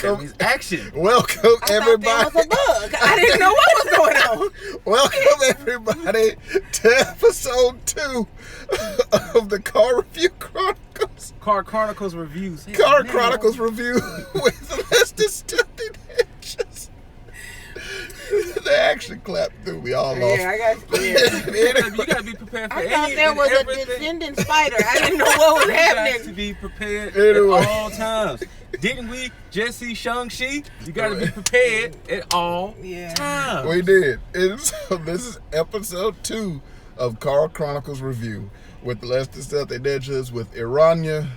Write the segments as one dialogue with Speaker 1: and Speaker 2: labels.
Speaker 1: Welcome.
Speaker 2: It's action.
Speaker 1: Welcome, everybody.
Speaker 3: I thought that was a bug. I didn't know what was going on.
Speaker 1: Welcome, everybody, to episode 2 of the Car Review Chronicles.
Speaker 2: Car Chronicles reviews. Hey,
Speaker 1: Car
Speaker 2: man.
Speaker 1: Chronicles review with LessThanStealthyNinjas. They actually clapped through. We all lost.
Speaker 3: Yeah, I got scared.
Speaker 2: You gotta be prepared for
Speaker 3: I
Speaker 2: any
Speaker 3: thought there
Speaker 2: and
Speaker 3: was a
Speaker 2: everything.
Speaker 3: descendant spider. I didn't know what was
Speaker 2: You got to
Speaker 3: happening.
Speaker 2: be prepared
Speaker 1: Anyway.
Speaker 2: at all times. Didn't we just see Shang-Chi? You got to be prepared at all times.
Speaker 1: We did. So this is episode 2 of Car Chronicles review with the LessThanStealthyNinjas, with Irania,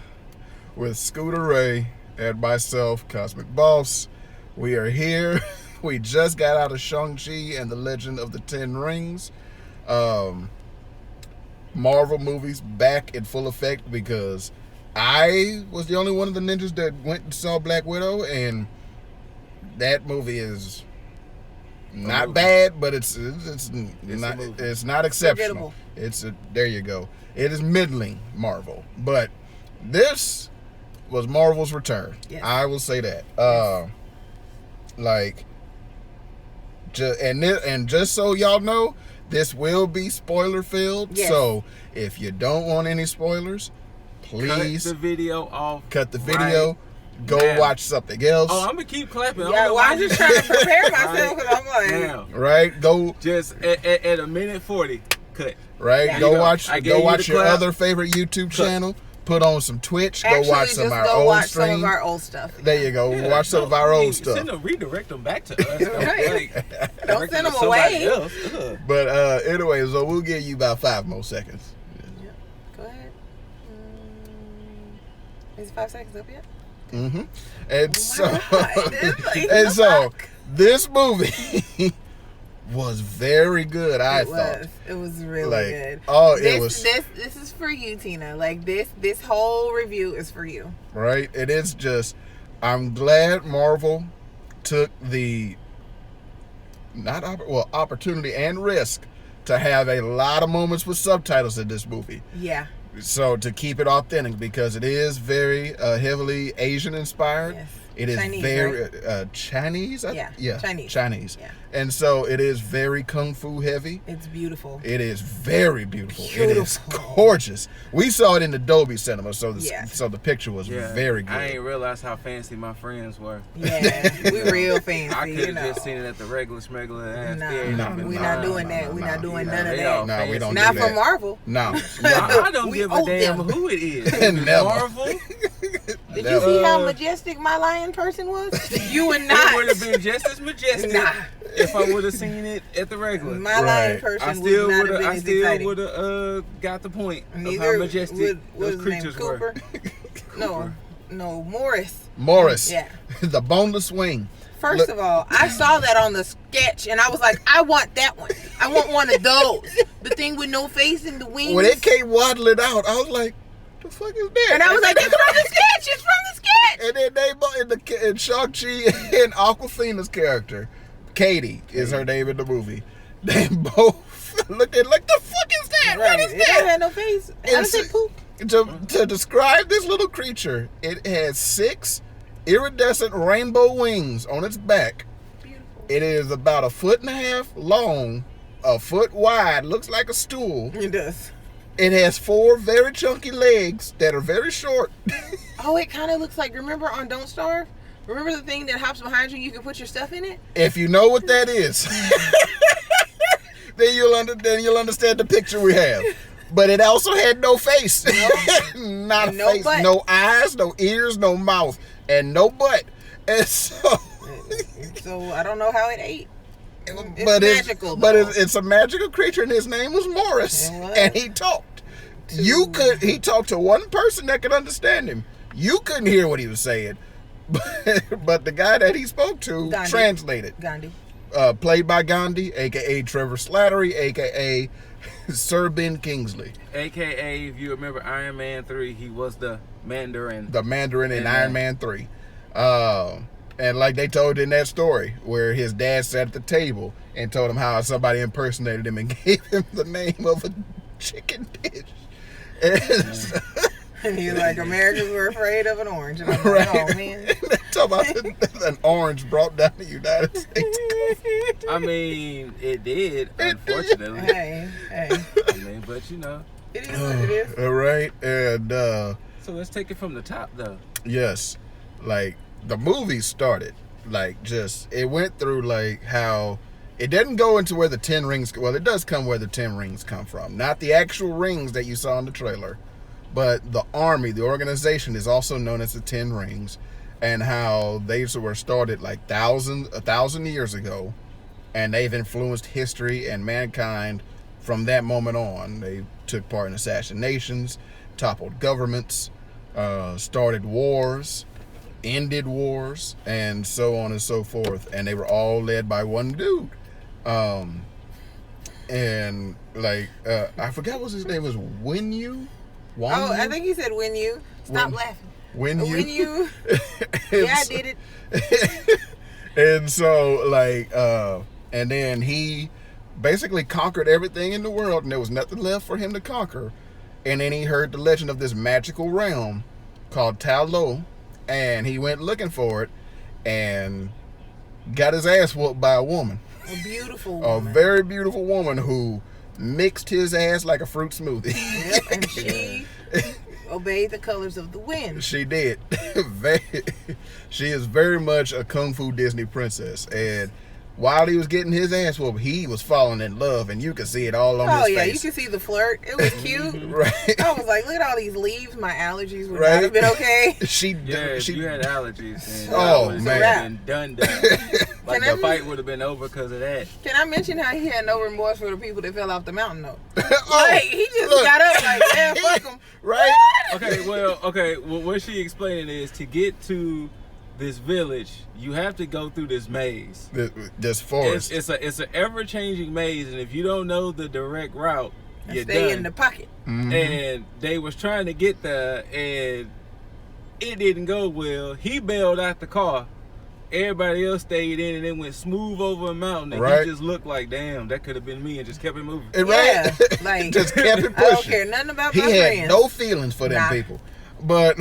Speaker 1: with Scooter Ray, and myself, Cosmic Boss. We are here. We just got out of Shang-Chi and the Legend of the Ten Rings. Marvel movies back in full effect because I was the only one of the ninjas that went and saw Black Widow, and that movie is not bad, but it's not exceptional. There you go. It is middling Marvel, but this was Marvel's return.
Speaker 3: Yes.
Speaker 1: I will say that. And just so y'all know, this will be spoiler filled.
Speaker 3: Yes.
Speaker 1: So if you don't want any spoilers, please
Speaker 2: cut the video off.
Speaker 1: Go
Speaker 2: now.
Speaker 1: watch something else.
Speaker 2: Oh, I'm gonna keep clapping.
Speaker 3: Yeah, well, I'm just trying to prepare myself because I'm like,
Speaker 2: Now.
Speaker 1: Right? Go
Speaker 2: Just at a minute 40, cut.
Speaker 1: right.
Speaker 3: Yeah.
Speaker 1: Go
Speaker 2: You go.
Speaker 1: watch.
Speaker 2: I gave
Speaker 1: Go
Speaker 2: you
Speaker 1: watch
Speaker 2: the
Speaker 1: your
Speaker 2: clap.
Speaker 1: other favorite YouTube channel. Put on some Twitch.
Speaker 3: actually,
Speaker 1: Go watch some
Speaker 3: just
Speaker 1: of our
Speaker 3: go
Speaker 1: old
Speaker 3: watch
Speaker 1: streams.
Speaker 3: some of our old stuff.
Speaker 1: There you go.
Speaker 2: Yeah,
Speaker 1: Watch some of our old stuff.
Speaker 2: Send them, redirect them back to us.
Speaker 3: Right.
Speaker 2: Like,
Speaker 3: Don't
Speaker 2: direct
Speaker 3: send
Speaker 2: to
Speaker 3: them
Speaker 2: somebody
Speaker 3: away.
Speaker 2: else. Ugh.
Speaker 1: But anyway, so we'll give you about 5 more seconds.
Speaker 3: Yeah. Go ahead. Is 5 seconds up yet?
Speaker 1: Mm-hmm. And
Speaker 3: God.
Speaker 1: so this movie was very good. I thought
Speaker 3: It was really
Speaker 1: like
Speaker 3: good. This is for you, Tina. Like this whole review is for you.
Speaker 1: right. It is just. I'm glad Marvel took the opportunity and risk to have a lot of moments with subtitles in this movie.
Speaker 3: Yeah.
Speaker 1: So to keep it authentic, because it is very heavily Asian inspired.
Speaker 3: Yes.
Speaker 1: It is
Speaker 3: Chinese,
Speaker 1: very Chinese.
Speaker 3: Yeah.
Speaker 1: Chinese.
Speaker 3: Yeah.
Speaker 1: And so it is very kung fu heavy.
Speaker 3: It's beautiful.
Speaker 1: It is very beautiful. It is
Speaker 3: Beautiful.
Speaker 1: gorgeous. We saw it in the Dolby Cinema, so
Speaker 3: Yeah.
Speaker 1: the picture was very good.
Speaker 2: I ain't realized how fancy my friends were.
Speaker 3: Yeah. We real fancy.
Speaker 2: I
Speaker 3: you
Speaker 2: could have
Speaker 3: know.
Speaker 2: just seen it at the regular ass
Speaker 3: Nah,
Speaker 2: theater.
Speaker 3: we're not doing that. We're not doing none of that.
Speaker 1: No, we don't
Speaker 3: Not
Speaker 1: do
Speaker 3: for
Speaker 1: that.
Speaker 3: Marvel.
Speaker 1: No.
Speaker 2: I don't
Speaker 3: We
Speaker 2: give a
Speaker 3: owe
Speaker 2: damn
Speaker 3: them.
Speaker 2: who it is.
Speaker 1: Never.
Speaker 2: Marvel.
Speaker 3: Did you see how majestic my lion person was? You would not.
Speaker 2: It would have been just as majestic
Speaker 3: Nah.
Speaker 2: if I would have seen it at the regular.
Speaker 3: My lion
Speaker 1: Right.
Speaker 3: person
Speaker 2: I
Speaker 3: would
Speaker 2: still
Speaker 3: not
Speaker 2: would
Speaker 3: have been
Speaker 2: have. I
Speaker 3: as
Speaker 2: still
Speaker 3: exciting.
Speaker 2: would have got the point of
Speaker 3: Neither
Speaker 2: how majestic those
Speaker 3: was
Speaker 2: creatures
Speaker 3: Cooper.
Speaker 2: were.
Speaker 3: No, Morris.
Speaker 1: Morris.
Speaker 3: Yeah.
Speaker 1: The boneless wing.
Speaker 3: First
Speaker 1: Look-
Speaker 3: of all, I saw that on the sketch and I was like, I want that one. I want one of those. The thing with no face and the wings.
Speaker 1: When it came waddling out, I was like, "The fuck is that?"
Speaker 3: And I was like, that's from the sketch. It's from the sketch.
Speaker 1: And then they both in Shang-Chi and Aquafina's character, Katie is her name in the movie. They both looked at like, the fuck is that? What is
Speaker 3: It don't
Speaker 1: that?
Speaker 3: have no face. How does it poop?
Speaker 1: To describe this little creature, it has 6 iridescent rainbow wings on its back.
Speaker 3: Beautiful.
Speaker 1: It is about 1.5 feet long, 1 foot wide, looks like a stool.
Speaker 3: It does.
Speaker 1: It has 4 very chunky legs that are very short.
Speaker 3: Oh, it kind of looks like, remember on Don't Starve? Remember the thing that hops behind you? You can put your stuff in it?
Speaker 1: If you know what that is, then you'll understand the picture we have. But it also had no face. Not
Speaker 3: And
Speaker 1: a
Speaker 3: no
Speaker 1: face,
Speaker 3: butt.
Speaker 1: no eyes, no ears, no mouth, and no butt. And so,
Speaker 3: So I don't know how it ate. It's
Speaker 1: but
Speaker 3: magical,
Speaker 1: but
Speaker 3: though.
Speaker 1: it's a magical creature, and his name was Morris,
Speaker 3: It was.
Speaker 1: and he talked. He talked to one person that could understand him. You couldn't hear what he was saying, but the guy that he spoke to
Speaker 3: Gandhi.
Speaker 1: translated.
Speaker 3: Gandhi.
Speaker 1: Played by Gandhi, aka Trevor Slattery, aka Sir Ben Kingsley,
Speaker 2: AKA, if you remember Iron Man 3, he was the Mandarin.
Speaker 1: the Mandarin in
Speaker 2: Yeah.
Speaker 1: Iron Man 3. And like they told in that story, where his dad sat at the table and told him how somebody impersonated him and gave him the name of a chicken dish. And
Speaker 3: And you're like, Americans were afraid of an orange. And I'm like,
Speaker 1: Right.
Speaker 3: oh, man.
Speaker 1: Talk about an orange brought down the United States.
Speaker 2: I mean, it did, unfortunately.
Speaker 3: Hey.
Speaker 2: I mean, but you know.
Speaker 3: It is what it is.
Speaker 1: All right, and
Speaker 2: So let's take it from the top, though.
Speaker 1: yes, like the movie started, like just it went through like how it didn't go into where the 10 rings. Well, it does come where the 10 rings come from, not the actual rings that you saw in the trailer, but the army, the organization is also known as the 10 rings, and how they were started like 1,000 years ago, and they've influenced history and mankind from that moment on. They took part in assassinations, toppled governments, started wars, ended wars, and so on and so forth. And they were all led by one dude. And like I forgot what his name was. Winyu?
Speaker 3: Oh, I think he said when you. Stop laughing.
Speaker 1: Winyu.
Speaker 3: When you. Yeah, I did it.
Speaker 1: And so like and then he basically conquered everything in the world, and there was nothing left for him to conquer. And then he heard the legend of this magical realm called Tao Lo, and he went looking for it and got his ass whooped by a woman.
Speaker 3: A beautiful woman.
Speaker 1: A very beautiful woman who mixed his ass like a fruit smoothie.
Speaker 3: Yep, and she obeyed the colors of the wind.
Speaker 1: She did. She is very much a Kung Fu Disney princess. And while he was getting his ass whooped, he was falling in love, and you could see it all on his face.
Speaker 3: Oh, yeah, you could see the flirt. It was cute.
Speaker 1: Right.
Speaker 3: I was like, look at all these leaves. My allergies would not have been okay.
Speaker 1: She
Speaker 2: if you had allergies, then
Speaker 1: Oh,
Speaker 2: it
Speaker 1: man.
Speaker 2: done. Like the fight would have been over because of that.
Speaker 3: Can I mention how he had no remorse for the people that fell off the mountain, though?
Speaker 1: Oh,
Speaker 3: Like, he just got up like, yeah, fuck them.
Speaker 1: right?
Speaker 2: Okay, well, what she explaining is to get to this village, you have to go through this maze.
Speaker 1: This forest.
Speaker 2: It's an ever-changing maze, and if you don't know the direct route,
Speaker 3: And
Speaker 2: you're
Speaker 3: stay
Speaker 2: done.
Speaker 3: in the pocket.
Speaker 1: Mhm.
Speaker 2: And they was trying to get there, and it didn't go well. He bailed out the car. Everybody else stayed in, and it went smooth over a mountain. And
Speaker 1: Right.
Speaker 2: he just looked like, damn, that could have been me, and just kept it moving.
Speaker 3: Yeah,
Speaker 1: Right?
Speaker 3: like,
Speaker 1: Just kept it
Speaker 3: I don't
Speaker 1: pushing.
Speaker 3: care nothing about
Speaker 1: He
Speaker 3: my
Speaker 1: had
Speaker 3: friends.
Speaker 1: no feelings for them
Speaker 3: Nah.
Speaker 1: people. But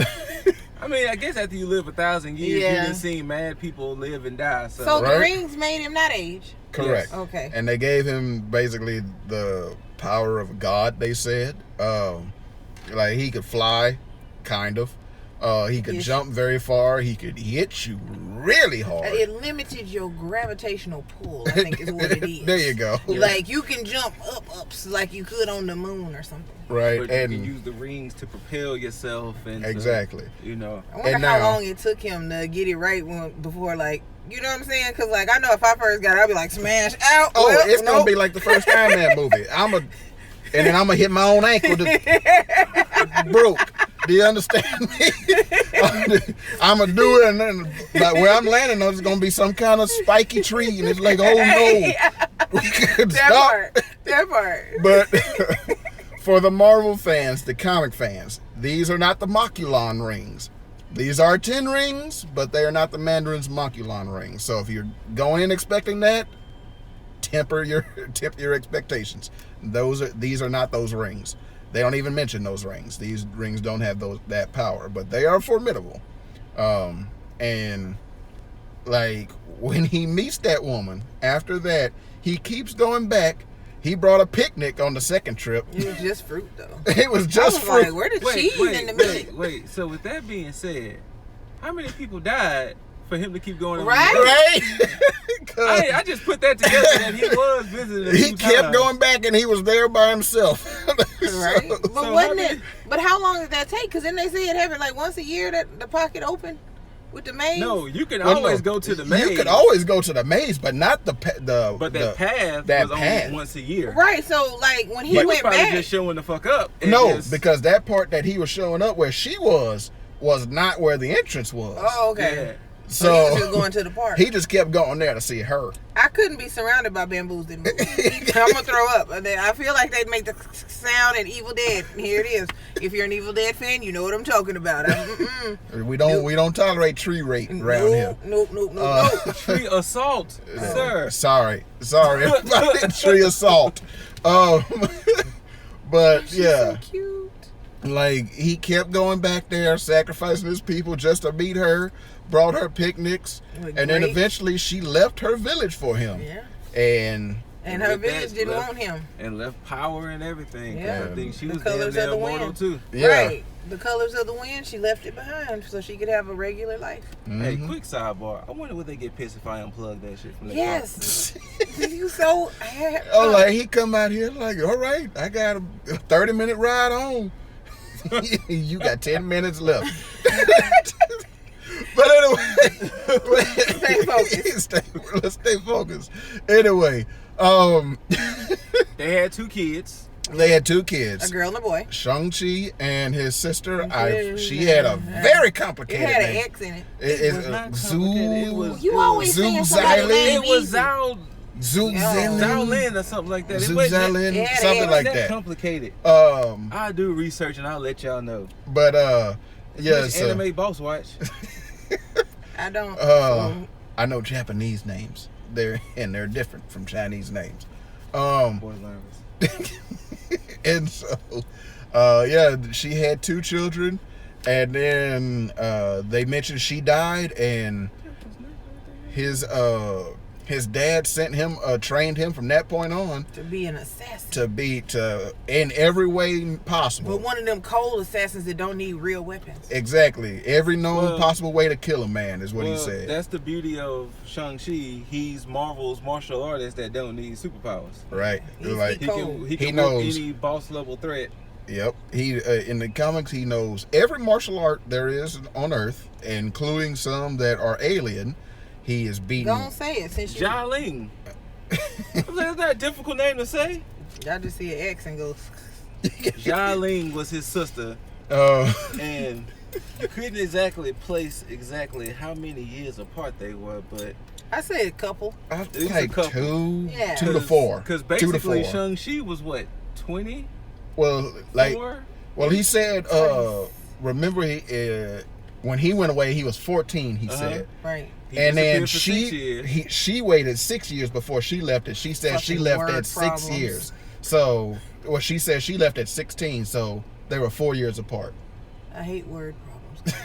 Speaker 2: I mean, I guess after you live 1,000 years,
Speaker 3: Yeah.
Speaker 2: you done seen mad people live and die. So,
Speaker 3: So the
Speaker 1: Right.
Speaker 3: rings made him not age.
Speaker 1: correct.
Speaker 2: Yes.
Speaker 3: Okay.
Speaker 1: And they gave him basically the power of God, they said. Like he could fly, kind of. He could
Speaker 3: Yes.
Speaker 1: jump very far. He could hit you really hard.
Speaker 3: It limited your gravitational pull, I think is what it is.
Speaker 1: There you go.
Speaker 3: Like you can jump ups like you could on the moon or something.
Speaker 1: Right.
Speaker 2: but you
Speaker 1: And
Speaker 2: can use the rings to propel yourself. And
Speaker 1: exactly.
Speaker 2: you know.
Speaker 3: I wonder
Speaker 1: And
Speaker 3: how
Speaker 1: now-
Speaker 3: long it took him to get it right before, like, you know what I'm saying? Because, like, I know if I first got it, I'd be like, smash out.
Speaker 1: Oh,
Speaker 3: well,
Speaker 1: it's gonna
Speaker 3: nope.
Speaker 1: be like the first time that movie. And then I'm gonna hit my own ankle to broke. Do you understand me? I'm gonna do it, and then like where I'm landing on is gonna be some kind of spiky tree, and it's like, oh no, we could stop.
Speaker 3: That part.
Speaker 1: But for the Marvel fans, the comic fans, these are not the Maculon rings. These are 10 rings, but they are not the Mandarin's Maculon rings. So if you're going in expecting that, temper your expectations. These are not those rings. They don't even mention those rings. These rings don't have that power, but they are formidable. And like when he meets that woman, after that, he keeps going back. He brought a picnic on the second trip.
Speaker 3: It was just fruit, though.
Speaker 1: It was just
Speaker 3: I was
Speaker 1: fruit.
Speaker 3: like, where the cheese in the middle?
Speaker 2: Wait. So with that being said, how many people died for him to keep going on?
Speaker 3: Right?
Speaker 1: Right?
Speaker 2: I just put that together that he was visiting. a
Speaker 1: He
Speaker 2: few
Speaker 1: kept
Speaker 2: times.
Speaker 1: going back, and he was there by himself.
Speaker 3: Right? But
Speaker 2: So
Speaker 3: wasn't
Speaker 2: how
Speaker 3: it? But how long did that take? Because then they say it happened like once a year that the pocket opened with the maze.
Speaker 2: No, you can
Speaker 1: Well,
Speaker 2: always
Speaker 1: no.
Speaker 2: go to the maze.
Speaker 1: You could always go to the maze, but not the
Speaker 2: But
Speaker 1: the
Speaker 2: path
Speaker 1: that
Speaker 2: was
Speaker 1: path.
Speaker 2: only once a year.
Speaker 3: Right. So like when he
Speaker 2: He was
Speaker 3: went
Speaker 2: probably
Speaker 3: back,
Speaker 2: just showing the fuck up. and
Speaker 1: No,
Speaker 2: just-
Speaker 1: because that part that he was showing up where she was not where the entrance was.
Speaker 3: oh, okay.
Speaker 2: Yeah.
Speaker 3: So he was
Speaker 1: So
Speaker 3: just going to the park.
Speaker 1: he just kept going there to see her.
Speaker 3: I couldn't be surrounded by bamboos in movies. I'm gonna throw up. I feel like they'd make the sound in Evil Dead. Here it is. If you're an Evil Dead fan, you know what I'm talking about.
Speaker 1: We don't tolerate tree rape around here.
Speaker 3: Nope.
Speaker 2: Tree assault, sir.
Speaker 1: Sorry about tree assault. But
Speaker 3: She's
Speaker 1: yeah.
Speaker 3: so cute.
Speaker 1: Like, he kept going back there, sacrificing his people just to meet her, brought her picnics, and then eventually she left her village for him.
Speaker 3: Yeah.
Speaker 1: And
Speaker 3: her village didn't want him.
Speaker 2: And left power and everything.
Speaker 3: Yeah.
Speaker 2: I think she was
Speaker 3: colors
Speaker 2: damn
Speaker 3: of the
Speaker 2: immortal
Speaker 3: wind.
Speaker 2: too.
Speaker 1: Yeah.
Speaker 3: Right. The colors of the wind, she left it behind so she could have a regular life.
Speaker 2: Hey, quick sidebar. I wonder would they get pissed if I unplug that shit from the
Speaker 3: Yes. You so...
Speaker 1: oh, like, he come out here like, all right, I got a 30-minute ride home. You got 10 minutes left. But anyway,
Speaker 3: Stay focused.
Speaker 1: Let's stay focused. Anyway,
Speaker 2: They had 2 kids.
Speaker 1: they had 2 kids.
Speaker 3: A girl and a boy.
Speaker 1: Shang-Chi and his sister. She
Speaker 3: Yeah.
Speaker 1: had a very
Speaker 3: It
Speaker 1: complicated
Speaker 3: had an
Speaker 1: name.
Speaker 3: X in it.
Speaker 1: It
Speaker 2: was not
Speaker 1: Zoo.
Speaker 2: complicated. It was-
Speaker 3: You always saying
Speaker 1: Zoom
Speaker 3: somebody's
Speaker 1: Xylene.
Speaker 3: name
Speaker 2: It was
Speaker 3: easy.
Speaker 1: Zalin.
Speaker 2: Zalin or something like that. It
Speaker 1: Zoom
Speaker 2: wasn't
Speaker 1: Zalin,
Speaker 3: it had
Speaker 1: something
Speaker 3: an
Speaker 1: like
Speaker 2: that
Speaker 1: that.
Speaker 2: complicated.
Speaker 1: Um,
Speaker 2: I'll do research and I'll let y'all know.
Speaker 1: but yeah,
Speaker 2: Which
Speaker 1: so,
Speaker 2: anime boss watch.
Speaker 3: I don't.
Speaker 1: I know Japanese names. They're different from Chinese names.
Speaker 2: Boy learns.
Speaker 1: And so, yeah, she had 2 children, and then they mentioned she died, and his dad sent him, trained him from that point on
Speaker 3: To be an assassin.
Speaker 1: to in every way possible.
Speaker 3: But one of them cold assassins that don't need real weapons.
Speaker 1: Exactly, every known
Speaker 2: Well-
Speaker 1: possible way to kill a man is what he
Speaker 2: Well,
Speaker 1: said.
Speaker 2: that's the beauty of Shang-Chi. He's Marvel's martial artist that don't need superpowers.
Speaker 1: Right,
Speaker 3: He's
Speaker 1: like
Speaker 2: He
Speaker 3: Cold.
Speaker 2: can
Speaker 1: He
Speaker 2: whip
Speaker 1: knows.
Speaker 2: any boss level threat.
Speaker 1: yep. He in the comics he knows every martial art there is on Earth, including some that are alien. He is beaten.
Speaker 3: Don't say it since you.
Speaker 2: Jialing. That's not a difficult name to say.
Speaker 3: Y'all just see an X and go.
Speaker 2: Jialing was his sister,
Speaker 1: Uh,
Speaker 2: and you couldn't exactly place exactly how many years apart they were, but
Speaker 3: I say a couple.
Speaker 1: I
Speaker 2: It's
Speaker 1: think
Speaker 2: a
Speaker 1: like
Speaker 2: couple.
Speaker 1: 2
Speaker 3: Yeah.
Speaker 1: 2 to 4.
Speaker 2: Because
Speaker 1: 2 to
Speaker 2: basically
Speaker 1: 4.
Speaker 2: Shang-Chi was what, 20?
Speaker 1: Well, like,
Speaker 2: 4?
Speaker 1: well, he said. Remember, when he went away, he was 14. He said,
Speaker 3: Right.
Speaker 2: He
Speaker 1: and then
Speaker 2: disappeared for 6 years.
Speaker 1: she waited 6 years before she left it. She said she
Speaker 3: Fucking
Speaker 1: left
Speaker 3: word
Speaker 1: at 6
Speaker 3: problems.
Speaker 1: years. So, well, she said she left at 16. So they were 4 years apart.
Speaker 3: I hate word problems.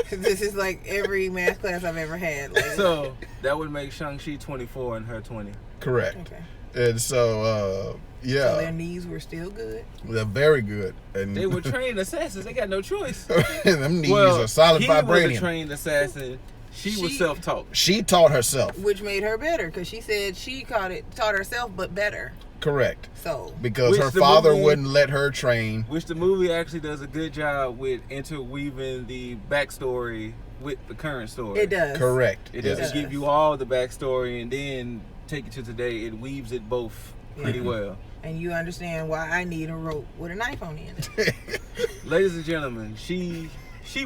Speaker 3: This is like every math class I've ever had. Like,
Speaker 2: So that would make Shang-Chi 24 and her 20.
Speaker 1: Correct.
Speaker 3: okay.
Speaker 1: And so,
Speaker 3: So their
Speaker 1: yeah,
Speaker 3: knees were still good.
Speaker 1: they're very good. And
Speaker 2: They were trained assassins. They got no choice.
Speaker 1: them knees are solid
Speaker 2: he was a
Speaker 1: vibranium.
Speaker 2: trained assassin. She was
Speaker 3: She-
Speaker 2: self-taught.
Speaker 1: She taught herself.
Speaker 3: Which made her better because she said she taught herself, but better.
Speaker 1: Correct.
Speaker 3: So
Speaker 1: Because
Speaker 2: Which
Speaker 1: her
Speaker 2: the
Speaker 1: father
Speaker 2: movie-
Speaker 1: wouldn't let her train.
Speaker 2: Which the movie actually does a good job with interweaving the backstory with the current story.
Speaker 3: it does.
Speaker 1: Correct.
Speaker 2: It
Speaker 1: Yes.
Speaker 2: doesn't give you all the backstory and then take it to today. It weaves it both pretty
Speaker 3: Yeah.
Speaker 2: well.
Speaker 3: And you understand why I need a rope with a knife on the end.
Speaker 2: Ladies and gentlemen, she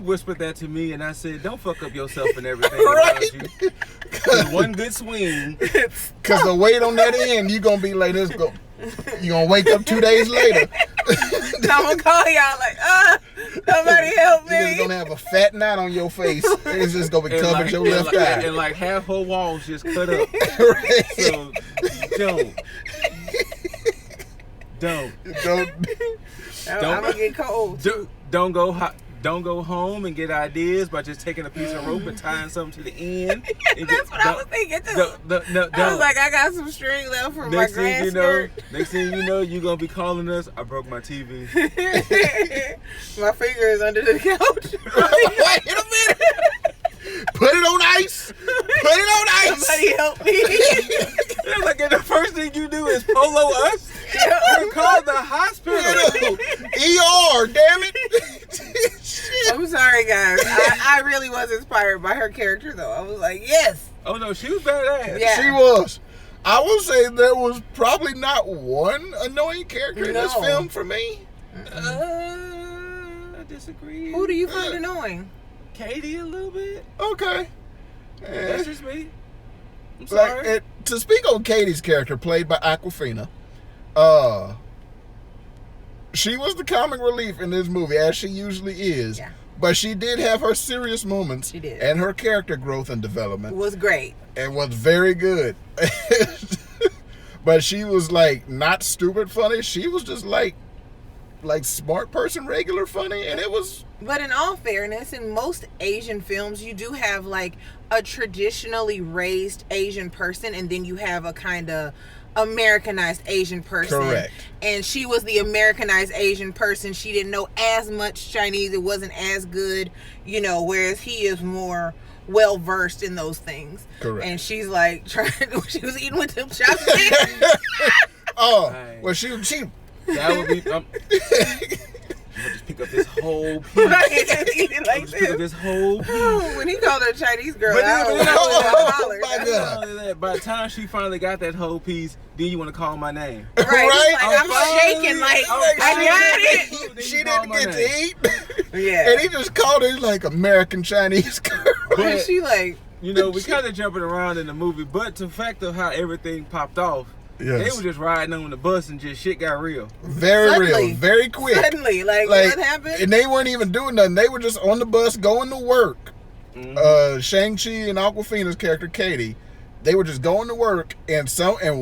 Speaker 2: whispered that to me and I said, don't fuck up yourself and everything
Speaker 1: Right.
Speaker 2: around you. 'Cause one good swing.
Speaker 1: Because the weight on that end, you're going to be like, let's go. You're going to wake up 2 days later.
Speaker 3: I'm gonna call y'all like, somebody help
Speaker 1: You're just
Speaker 3: me.
Speaker 1: going to have a fat knot on your face. It's just going to be
Speaker 2: And
Speaker 1: covering
Speaker 2: like,
Speaker 1: your
Speaker 2: and
Speaker 1: left
Speaker 2: like-
Speaker 1: eye.
Speaker 2: and like half her walls just cut up.
Speaker 1: Right.
Speaker 2: So don't. Don't.
Speaker 1: Don't.
Speaker 3: I'm gonna get cold.
Speaker 2: Don't go home and get ideas by just taking a piece of rope and tying something to the end. And
Speaker 3: That's what I was thinking too.
Speaker 2: No,
Speaker 3: I was like, I got some string left from my
Speaker 2: next thing
Speaker 3: grand
Speaker 2: you know,
Speaker 3: skirt.
Speaker 2: you're gonna be calling us. I broke my TV.
Speaker 3: My finger is under the couch.
Speaker 1: Wait a minute. Put it on ice. Put it on ice.
Speaker 3: Somebody help me.
Speaker 2: It's like, and the first thing you do is polo us. You call the hospital.
Speaker 1: ER, damn it. Shit.
Speaker 3: I'm sorry, guys. I really was inspired by her character, though. I was like, yes.
Speaker 2: Oh no, she was badass.
Speaker 3: Yeah.
Speaker 1: She was. I will say there was probably not one annoying character in this
Speaker 3: No.
Speaker 1: film for me.
Speaker 2: I disagree.
Speaker 3: Who do you find annoying?
Speaker 2: Katie a little bit.
Speaker 1: Okay.
Speaker 2: That's just me. I'm sorry.
Speaker 1: Like, to speak on Katie's character, played by Awkwafina, she was the comic relief in this movie, as she usually is.
Speaker 3: Yeah.
Speaker 1: But she did have her serious moments.
Speaker 3: She did.
Speaker 1: And her character growth and
Speaker 3: It
Speaker 1: development.
Speaker 3: was great.
Speaker 1: And was very good. But she was like not stupid funny. She was just like like smart person, regular funny, and it was.
Speaker 3: But in all fairness, in most Asian films, you do have like a traditionally raised Asian person, and then you have a kind of Americanized Asian person.
Speaker 1: Correct.
Speaker 3: And she was the Americanized Asian person. She didn't know as much Chinese. It wasn't as good, you know, whereas he is more well versed in those things.
Speaker 1: Correct.
Speaker 3: And she's like she was eating with them chopsticks.
Speaker 1: Oh,
Speaker 2: Right.
Speaker 1: well, she
Speaker 2: That would be. I'm gonna just pick up this whole piece.
Speaker 3: Right, and eat it like
Speaker 2: Just pick up
Speaker 3: this.
Speaker 2: this whole piece.
Speaker 3: When he called her a Chinese girl,
Speaker 2: But
Speaker 3: I
Speaker 2: then-
Speaker 3: was
Speaker 1: Oh, my God.
Speaker 2: Not only that, by the time she finally got that whole piece, then you want to call my name.
Speaker 3: Right,
Speaker 1: Right?
Speaker 3: like, I'm shaking like I got it.
Speaker 2: Then
Speaker 1: She
Speaker 2: you call
Speaker 1: didn't
Speaker 2: my
Speaker 1: get to
Speaker 2: name.
Speaker 1: eat.
Speaker 3: Yeah.
Speaker 1: And he just called her like American Chinese girl.
Speaker 3: And she like,
Speaker 2: You know, we kind of jumping around in the movie, but the fact of how everything popped off, they
Speaker 1: Yes.
Speaker 2: were just riding on the bus and just shit got real.
Speaker 1: Very
Speaker 3: Suddenly.
Speaker 1: real, very quick.
Speaker 3: suddenly, like what happened?
Speaker 1: And they weren't even doing nothing. They were just on the bus going to work. Shang-Chi and Awkwafina's character, Katie, they were just going to work, and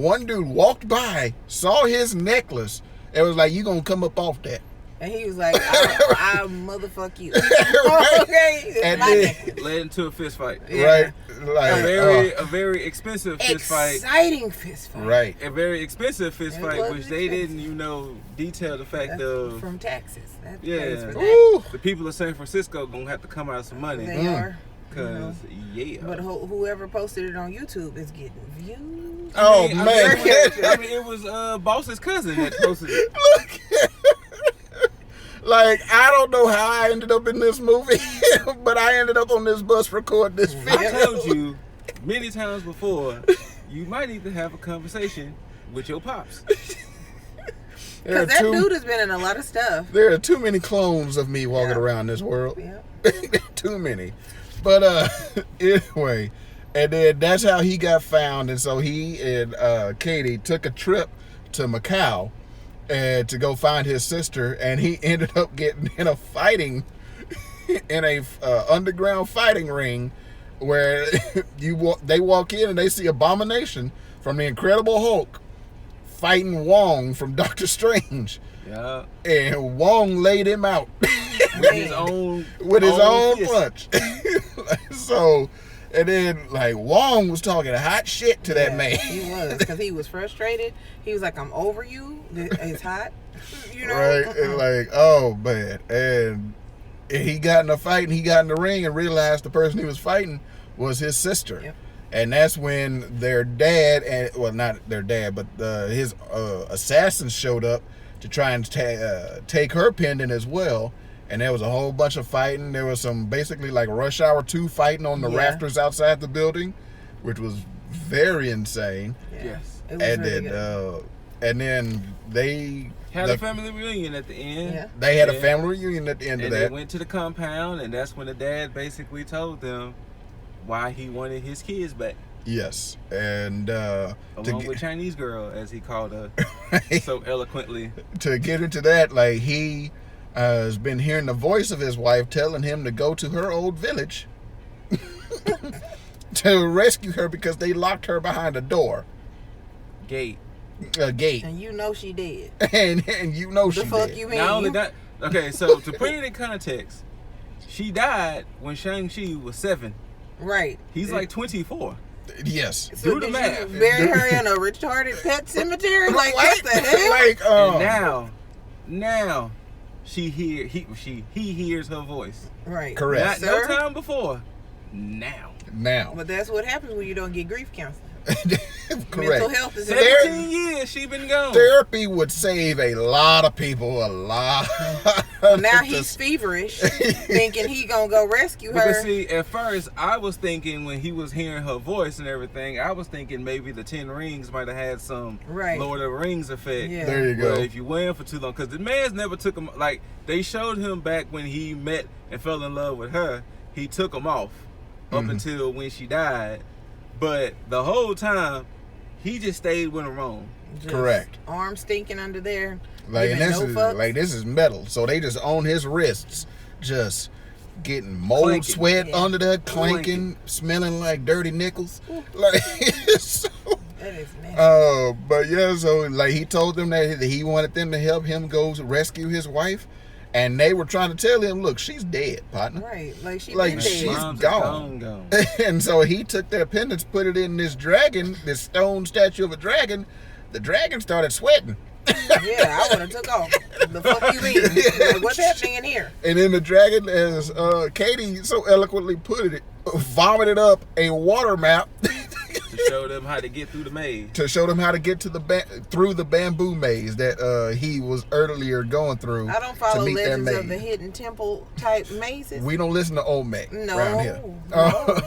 Speaker 1: one dude walked by, saw his necklace, and was like, "You gonna come up off that?"
Speaker 3: And he was like, I motherfuck you.
Speaker 1: Right.
Speaker 3: Okay.
Speaker 1: And
Speaker 3: My
Speaker 1: then-
Speaker 3: nigga.
Speaker 2: Led into a fist fight.
Speaker 3: Yeah.
Speaker 1: Right? Like,
Speaker 2: A very expensive fist fight.
Speaker 3: Exciting fist fight.
Speaker 1: right.
Speaker 2: A very expensive fist
Speaker 3: It
Speaker 2: fight,
Speaker 3: was
Speaker 2: which they
Speaker 3: expensive.
Speaker 2: didn't, detail the fact
Speaker 3: That's
Speaker 2: of
Speaker 3: from taxes. That
Speaker 2: Yeah.
Speaker 3: pays for that.
Speaker 1: Ooh.
Speaker 2: the people of San Francisco gonna have to come out of some money.
Speaker 3: They are.
Speaker 2: Cause yeah.
Speaker 3: But whoever posted it on YouTube is getting views.
Speaker 1: Oh,
Speaker 2: I
Speaker 1: man.
Speaker 2: mean, it was Boss's cousin that posted it.
Speaker 1: Look. Like, I don't know how I ended up in this movie, but I ended up on this bus recording this
Speaker 2: I
Speaker 1: video.
Speaker 2: told you many times before, you might need to have a conversation with your pops.
Speaker 1: There are
Speaker 3: Because that
Speaker 1: too-
Speaker 3: dude has been in a lot of stuff.
Speaker 1: There are too many clones of me walking
Speaker 3: Yeah.
Speaker 1: around this world.
Speaker 3: Yeah.
Speaker 1: Too many. But anyway, and then that's how he got found. And so he and Katie took a trip to Macau and to go find his sister, and he ended up getting in a fighting in a underground fighting ring where they walk in and they see Abomination from the Incredible Hulk fighting Wong from Doctor Strange,
Speaker 2: Yeah.
Speaker 1: and Wong laid him out
Speaker 2: With his own fist.
Speaker 1: punch. So, and then like Wong was talking hot shit to that
Speaker 3: Yeah,
Speaker 1: man.
Speaker 3: He was, because he was frustrated. He was like, I'm over you. It's hot. You know?
Speaker 1: Right? And like, oh man. And he got in a fight and he got in the ring and realized the person he was fighting was his sister.
Speaker 3: Yep.
Speaker 1: And that's when their dad, and well, not their dad, but his assassins showed up to try and take her pendant as well. And there was a whole bunch of fighting. There was some basically like Rush Hour 2 fighting on the
Speaker 3: Yeah.
Speaker 1: rafters outside the building, which was very insane.
Speaker 3: Yeah.
Speaker 2: Yes.
Speaker 3: It was
Speaker 1: And
Speaker 3: really
Speaker 1: then,
Speaker 3: good.
Speaker 1: and then they
Speaker 2: Had a family reunion at the end.
Speaker 3: Yeah.
Speaker 1: They had a
Speaker 2: Yeah.
Speaker 1: family reunion at the end
Speaker 2: And
Speaker 1: of
Speaker 2: they
Speaker 1: that.
Speaker 2: went to the compound, and that's when the dad basically told them why he wanted his kids back.
Speaker 1: Yes, and
Speaker 2: Along with Chinese girl, as he called her so eloquently.
Speaker 1: to get into that, like he has been hearing the voice of his wife telling him to go to her old village to rescue her because they locked her behind a door,
Speaker 2: Gate.
Speaker 1: a gate,
Speaker 3: And you know she did.
Speaker 1: and you know
Speaker 3: The
Speaker 1: she
Speaker 3: fuck
Speaker 1: did.
Speaker 3: you mean?
Speaker 2: Not only that, okay, so to put it in context, she died when Shang-Chi was 7.
Speaker 3: Right.
Speaker 2: He's like 24.
Speaker 1: Yes.
Speaker 3: So
Speaker 2: do the
Speaker 3: did
Speaker 2: math.
Speaker 3: you bury her in a retarded pet cemetery? Like, what the hell?
Speaker 1: Like,
Speaker 2: And now he hears her voice.
Speaker 3: Right.
Speaker 1: Correct.
Speaker 2: Not no
Speaker 3: Sir?
Speaker 2: time before. Now.
Speaker 1: now.
Speaker 3: But that's what happens when you don't get grief counseling.
Speaker 1: Correct.
Speaker 3: Mental health is
Speaker 2: 17 years she been gone.
Speaker 1: Therapy would save a lot of people a lot.
Speaker 3: Now he's feverish, thinking he gonna go rescue her.
Speaker 2: Because see, at first I was thinking when he was hearing her voice and everything, I was thinking maybe the 10 rings might have had some
Speaker 3: Right.
Speaker 2: Lord of the Rings effect.
Speaker 3: Yeah.
Speaker 1: There you
Speaker 2: Where
Speaker 1: go.
Speaker 2: if you wear him for too long, because the man's never took him. Like they showed him back when he met and fell in love with her, he took him off up until when she died. But the whole time, he just stayed with her on.
Speaker 3: Just
Speaker 1: Correct.
Speaker 3: Arm stinking under there.
Speaker 1: Like, and
Speaker 3: giving
Speaker 1: this
Speaker 3: no
Speaker 1: is
Speaker 3: fucks.
Speaker 1: like this is metal, so they just on his wrists, just getting mold
Speaker 2: Clanking.
Speaker 1: sweat
Speaker 3: Yeah.
Speaker 1: under there, clanking, smelling like dirty nickels. Like, so,
Speaker 3: That is nasty.
Speaker 1: But yeah, so like he told them that he wanted them to help him go rescue his wife, and they were trying to tell him, "Look, she's dead, partner.
Speaker 3: Right, like she's
Speaker 1: She's
Speaker 3: dead.
Speaker 1: gone." And so he took their pendants, put it in this dragon, this stone statue of a dragon. The dragon started sweating.
Speaker 3: Yeah, I would have took off. The fuck you mean? Like, what's happening in here?
Speaker 1: And then the dragon, as Katie so eloquently put it, vomited up a water map
Speaker 2: to show them how to get through the maze.
Speaker 1: To show them how to get to through the bamboo maze that he was earlier going through.
Speaker 3: I don't follow
Speaker 1: to meet
Speaker 3: Legends
Speaker 1: their
Speaker 3: of the
Speaker 1: maze.
Speaker 3: Hidden Temple type mazes.
Speaker 1: We don't listen to old Mac around here.
Speaker 3: No.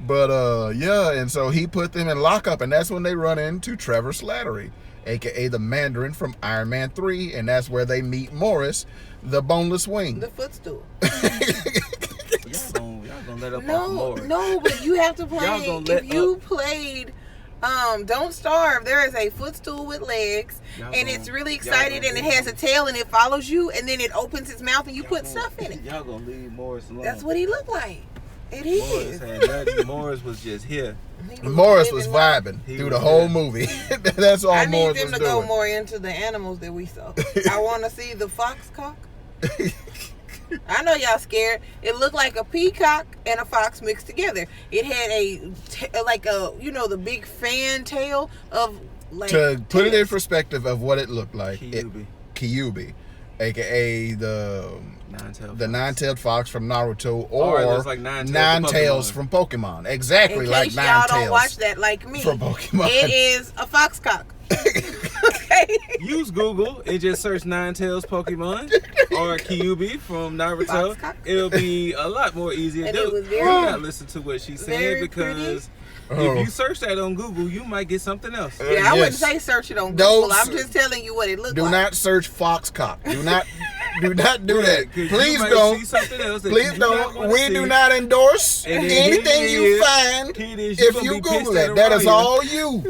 Speaker 1: But yeah, and so he put them in lockup, and that's when they run into Trevor Slattery, aka the Mandarin from Iron Man 3, and that's where they meet Morris, the boneless wing.
Speaker 3: The footstool.
Speaker 2: Y'all gonna let up off Morris.
Speaker 3: No, but you have to play.
Speaker 2: Y'all gonna let
Speaker 3: If you played Don't Starve, there is a footstool with legs, and it's really excited, and it has a tail, and it follows you, and then it opens its mouth, and you put stuff in it.
Speaker 2: Y'all gonna leave Morris alone.
Speaker 3: That's what he looked like. It is.
Speaker 2: Morris was just here.
Speaker 1: Morris was vibing through the whole movie. That's all Morris was doing.
Speaker 3: I need them to go more into the animals that we saw. I want to see the fox cock. I know y'all scared. It looked like a peacock and a fox mixed together. It had the big fan tail of like.
Speaker 1: To put it in perspective of what it looked like,
Speaker 2: Kyuubi,
Speaker 1: aka the nine-tailed fox from Naruto, or
Speaker 2: like
Speaker 1: Ninetales from Pokemon. Exactly like
Speaker 3: Ninetales.
Speaker 1: Ninetales.
Speaker 3: Y'all don't watch that like me.
Speaker 1: From Pokemon.
Speaker 3: It is a fox cock. Okay.
Speaker 2: Use Google and just search Ninetales Pokemon or Kyuubi from Naruto. It'll be a lot more easier. Do not listen to what she said, because if you search that on Google, you might get something else.
Speaker 3: I wouldn't say search it on Google. I'm just telling you what it looked like.
Speaker 1: Do not search fox cock. Do not do that. Please don't. Please don't. We do not endorse anything you find if you Google it. That is all you.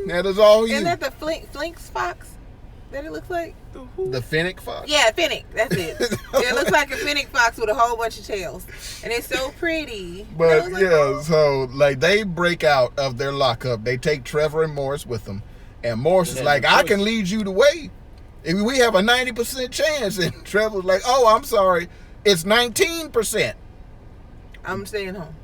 Speaker 1: That is all you.
Speaker 3: Isn't that the Flinks fox that it looks like?
Speaker 1: The Fennec fox?
Speaker 3: Yeah, Fennec. That's it. It looks like a Fennec fox with a whole bunch of tails. And it's so pretty.
Speaker 1: But so like they break out of their lockup. They take Trevor and Morris with them. And Morris is like, I can lead you the way. We have a 90% chance. And Trevor's like, oh, I'm sorry. It's 19%.
Speaker 3: I'm staying home.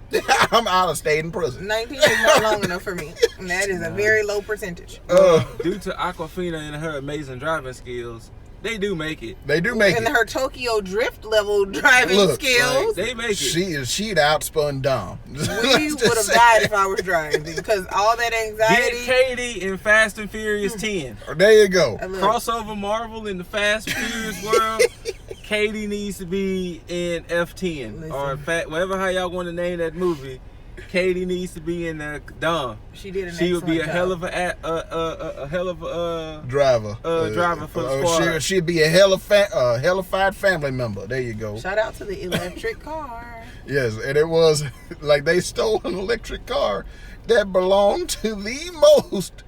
Speaker 1: I'm out of state in prison.
Speaker 3: 19 is not long enough for me. And that is a very low percentage.
Speaker 2: Due to Aquafina and her amazing driving skills, they do make it.
Speaker 1: They do make it.
Speaker 3: And her Tokyo Drift level driving skills.
Speaker 2: They make it.
Speaker 1: She'd outspun Dom.
Speaker 3: We would have died if I was driving, because all that anxiety.
Speaker 2: Get Katie in Fast and Furious 10.
Speaker 1: There you go.
Speaker 2: Crossover Marvel in the Fast and Furious world. Katie needs to be in F10 or whatever how y'all want to name that movie. Katie needs to be in the Dom.
Speaker 3: She did an
Speaker 2: She would be a
Speaker 3: job.
Speaker 2: hell of a
Speaker 1: driver.
Speaker 2: Driver for the squad.
Speaker 1: She'd be a hellified family member. There you go.
Speaker 3: Shout out to the electric car.
Speaker 1: Yes, and it was like they stole an electric car that belonged to the most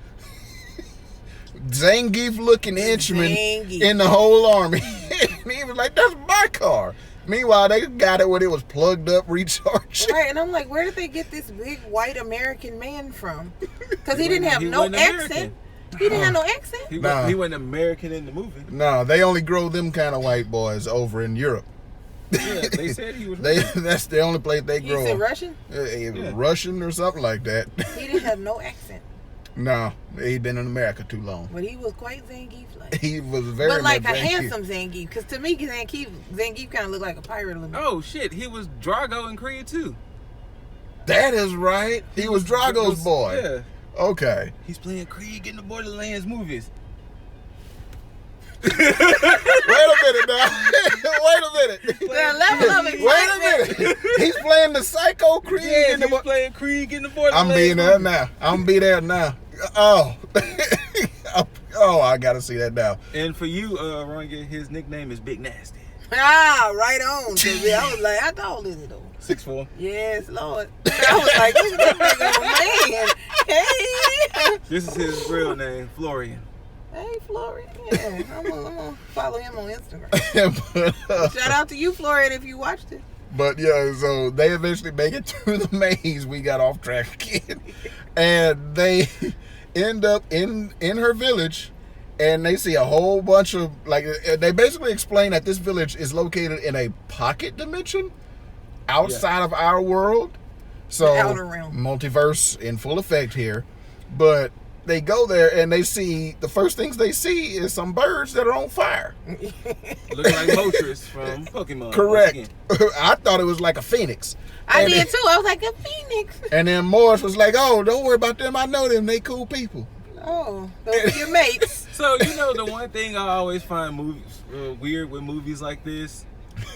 Speaker 1: Zangief looking henchman in the whole army. And he was like, that's my car. Meanwhile, they got it when it was plugged up, recharged.
Speaker 3: Right, and I'm like, where did they get this big white American man from? Because he didn't have no accent. He didn't have no accent.
Speaker 2: He wasn't American in the movie.
Speaker 1: No, they only grow them kind of white boys over in Europe.
Speaker 2: Yeah, they said he was Russian.
Speaker 1: That's the only place they grow.
Speaker 3: He said Russian?
Speaker 1: Russian or something like that.
Speaker 3: He didn't have no accent.
Speaker 1: No, he'd been in America too long.
Speaker 3: But he was quite Zangief-like.
Speaker 1: He was very
Speaker 3: But like
Speaker 1: much
Speaker 3: a
Speaker 1: Zangief.
Speaker 3: handsome Zangief. Because to me, Zangief kind of looked like a pirate a little bit.
Speaker 2: Oh, shit. He was Drago in Creed 2.
Speaker 1: That is right. He was Drago's boy.
Speaker 2: Yeah.
Speaker 1: Okay.
Speaker 2: He's playing Krieg in the Borderlands movies.
Speaker 1: Wait a minute now. Wait a minute.
Speaker 3: The level of excitement.
Speaker 1: Wait a minute. He's playing the Psycho Krieg in the
Speaker 2: he's playing Krieg in the Borderlands
Speaker 1: I'm being there now. I'm be there now. Oh. Oh, I gotta see that now.
Speaker 2: And for you, Ronga, his nickname is Big Nasty.
Speaker 3: Ah, right on. I was like, I told you though.
Speaker 2: 6'4".
Speaker 3: Yes, Lord. I was like, look at that big old man. Hey.
Speaker 2: This is his real name, Florian.
Speaker 3: Hey, Florian. Yeah, I'm gonna follow him on Instagram. Shout out to you, Florian, if you watched it.
Speaker 1: But yeah, so they eventually make it through the maze. We got off track again. And they end up in her village, and they see a whole bunch of, like, they basically explain that this village is located in a pocket dimension outside of our world. So
Speaker 3: The outer realm.
Speaker 1: Multiverse in full effect here. But they go there and they see, the first things they see is some birds that are on fire.
Speaker 2: Looking like Moltres from Pokemon.
Speaker 1: Correct. I thought it was like a phoenix.
Speaker 3: I
Speaker 1: And
Speaker 3: did too. I was like, a phoenix.
Speaker 1: And then Morris was like, "Oh, don't worry about them. I know them. They cool people."
Speaker 3: Oh, those are your mates.
Speaker 2: So, you know, the one thing I always find weird with movies like this,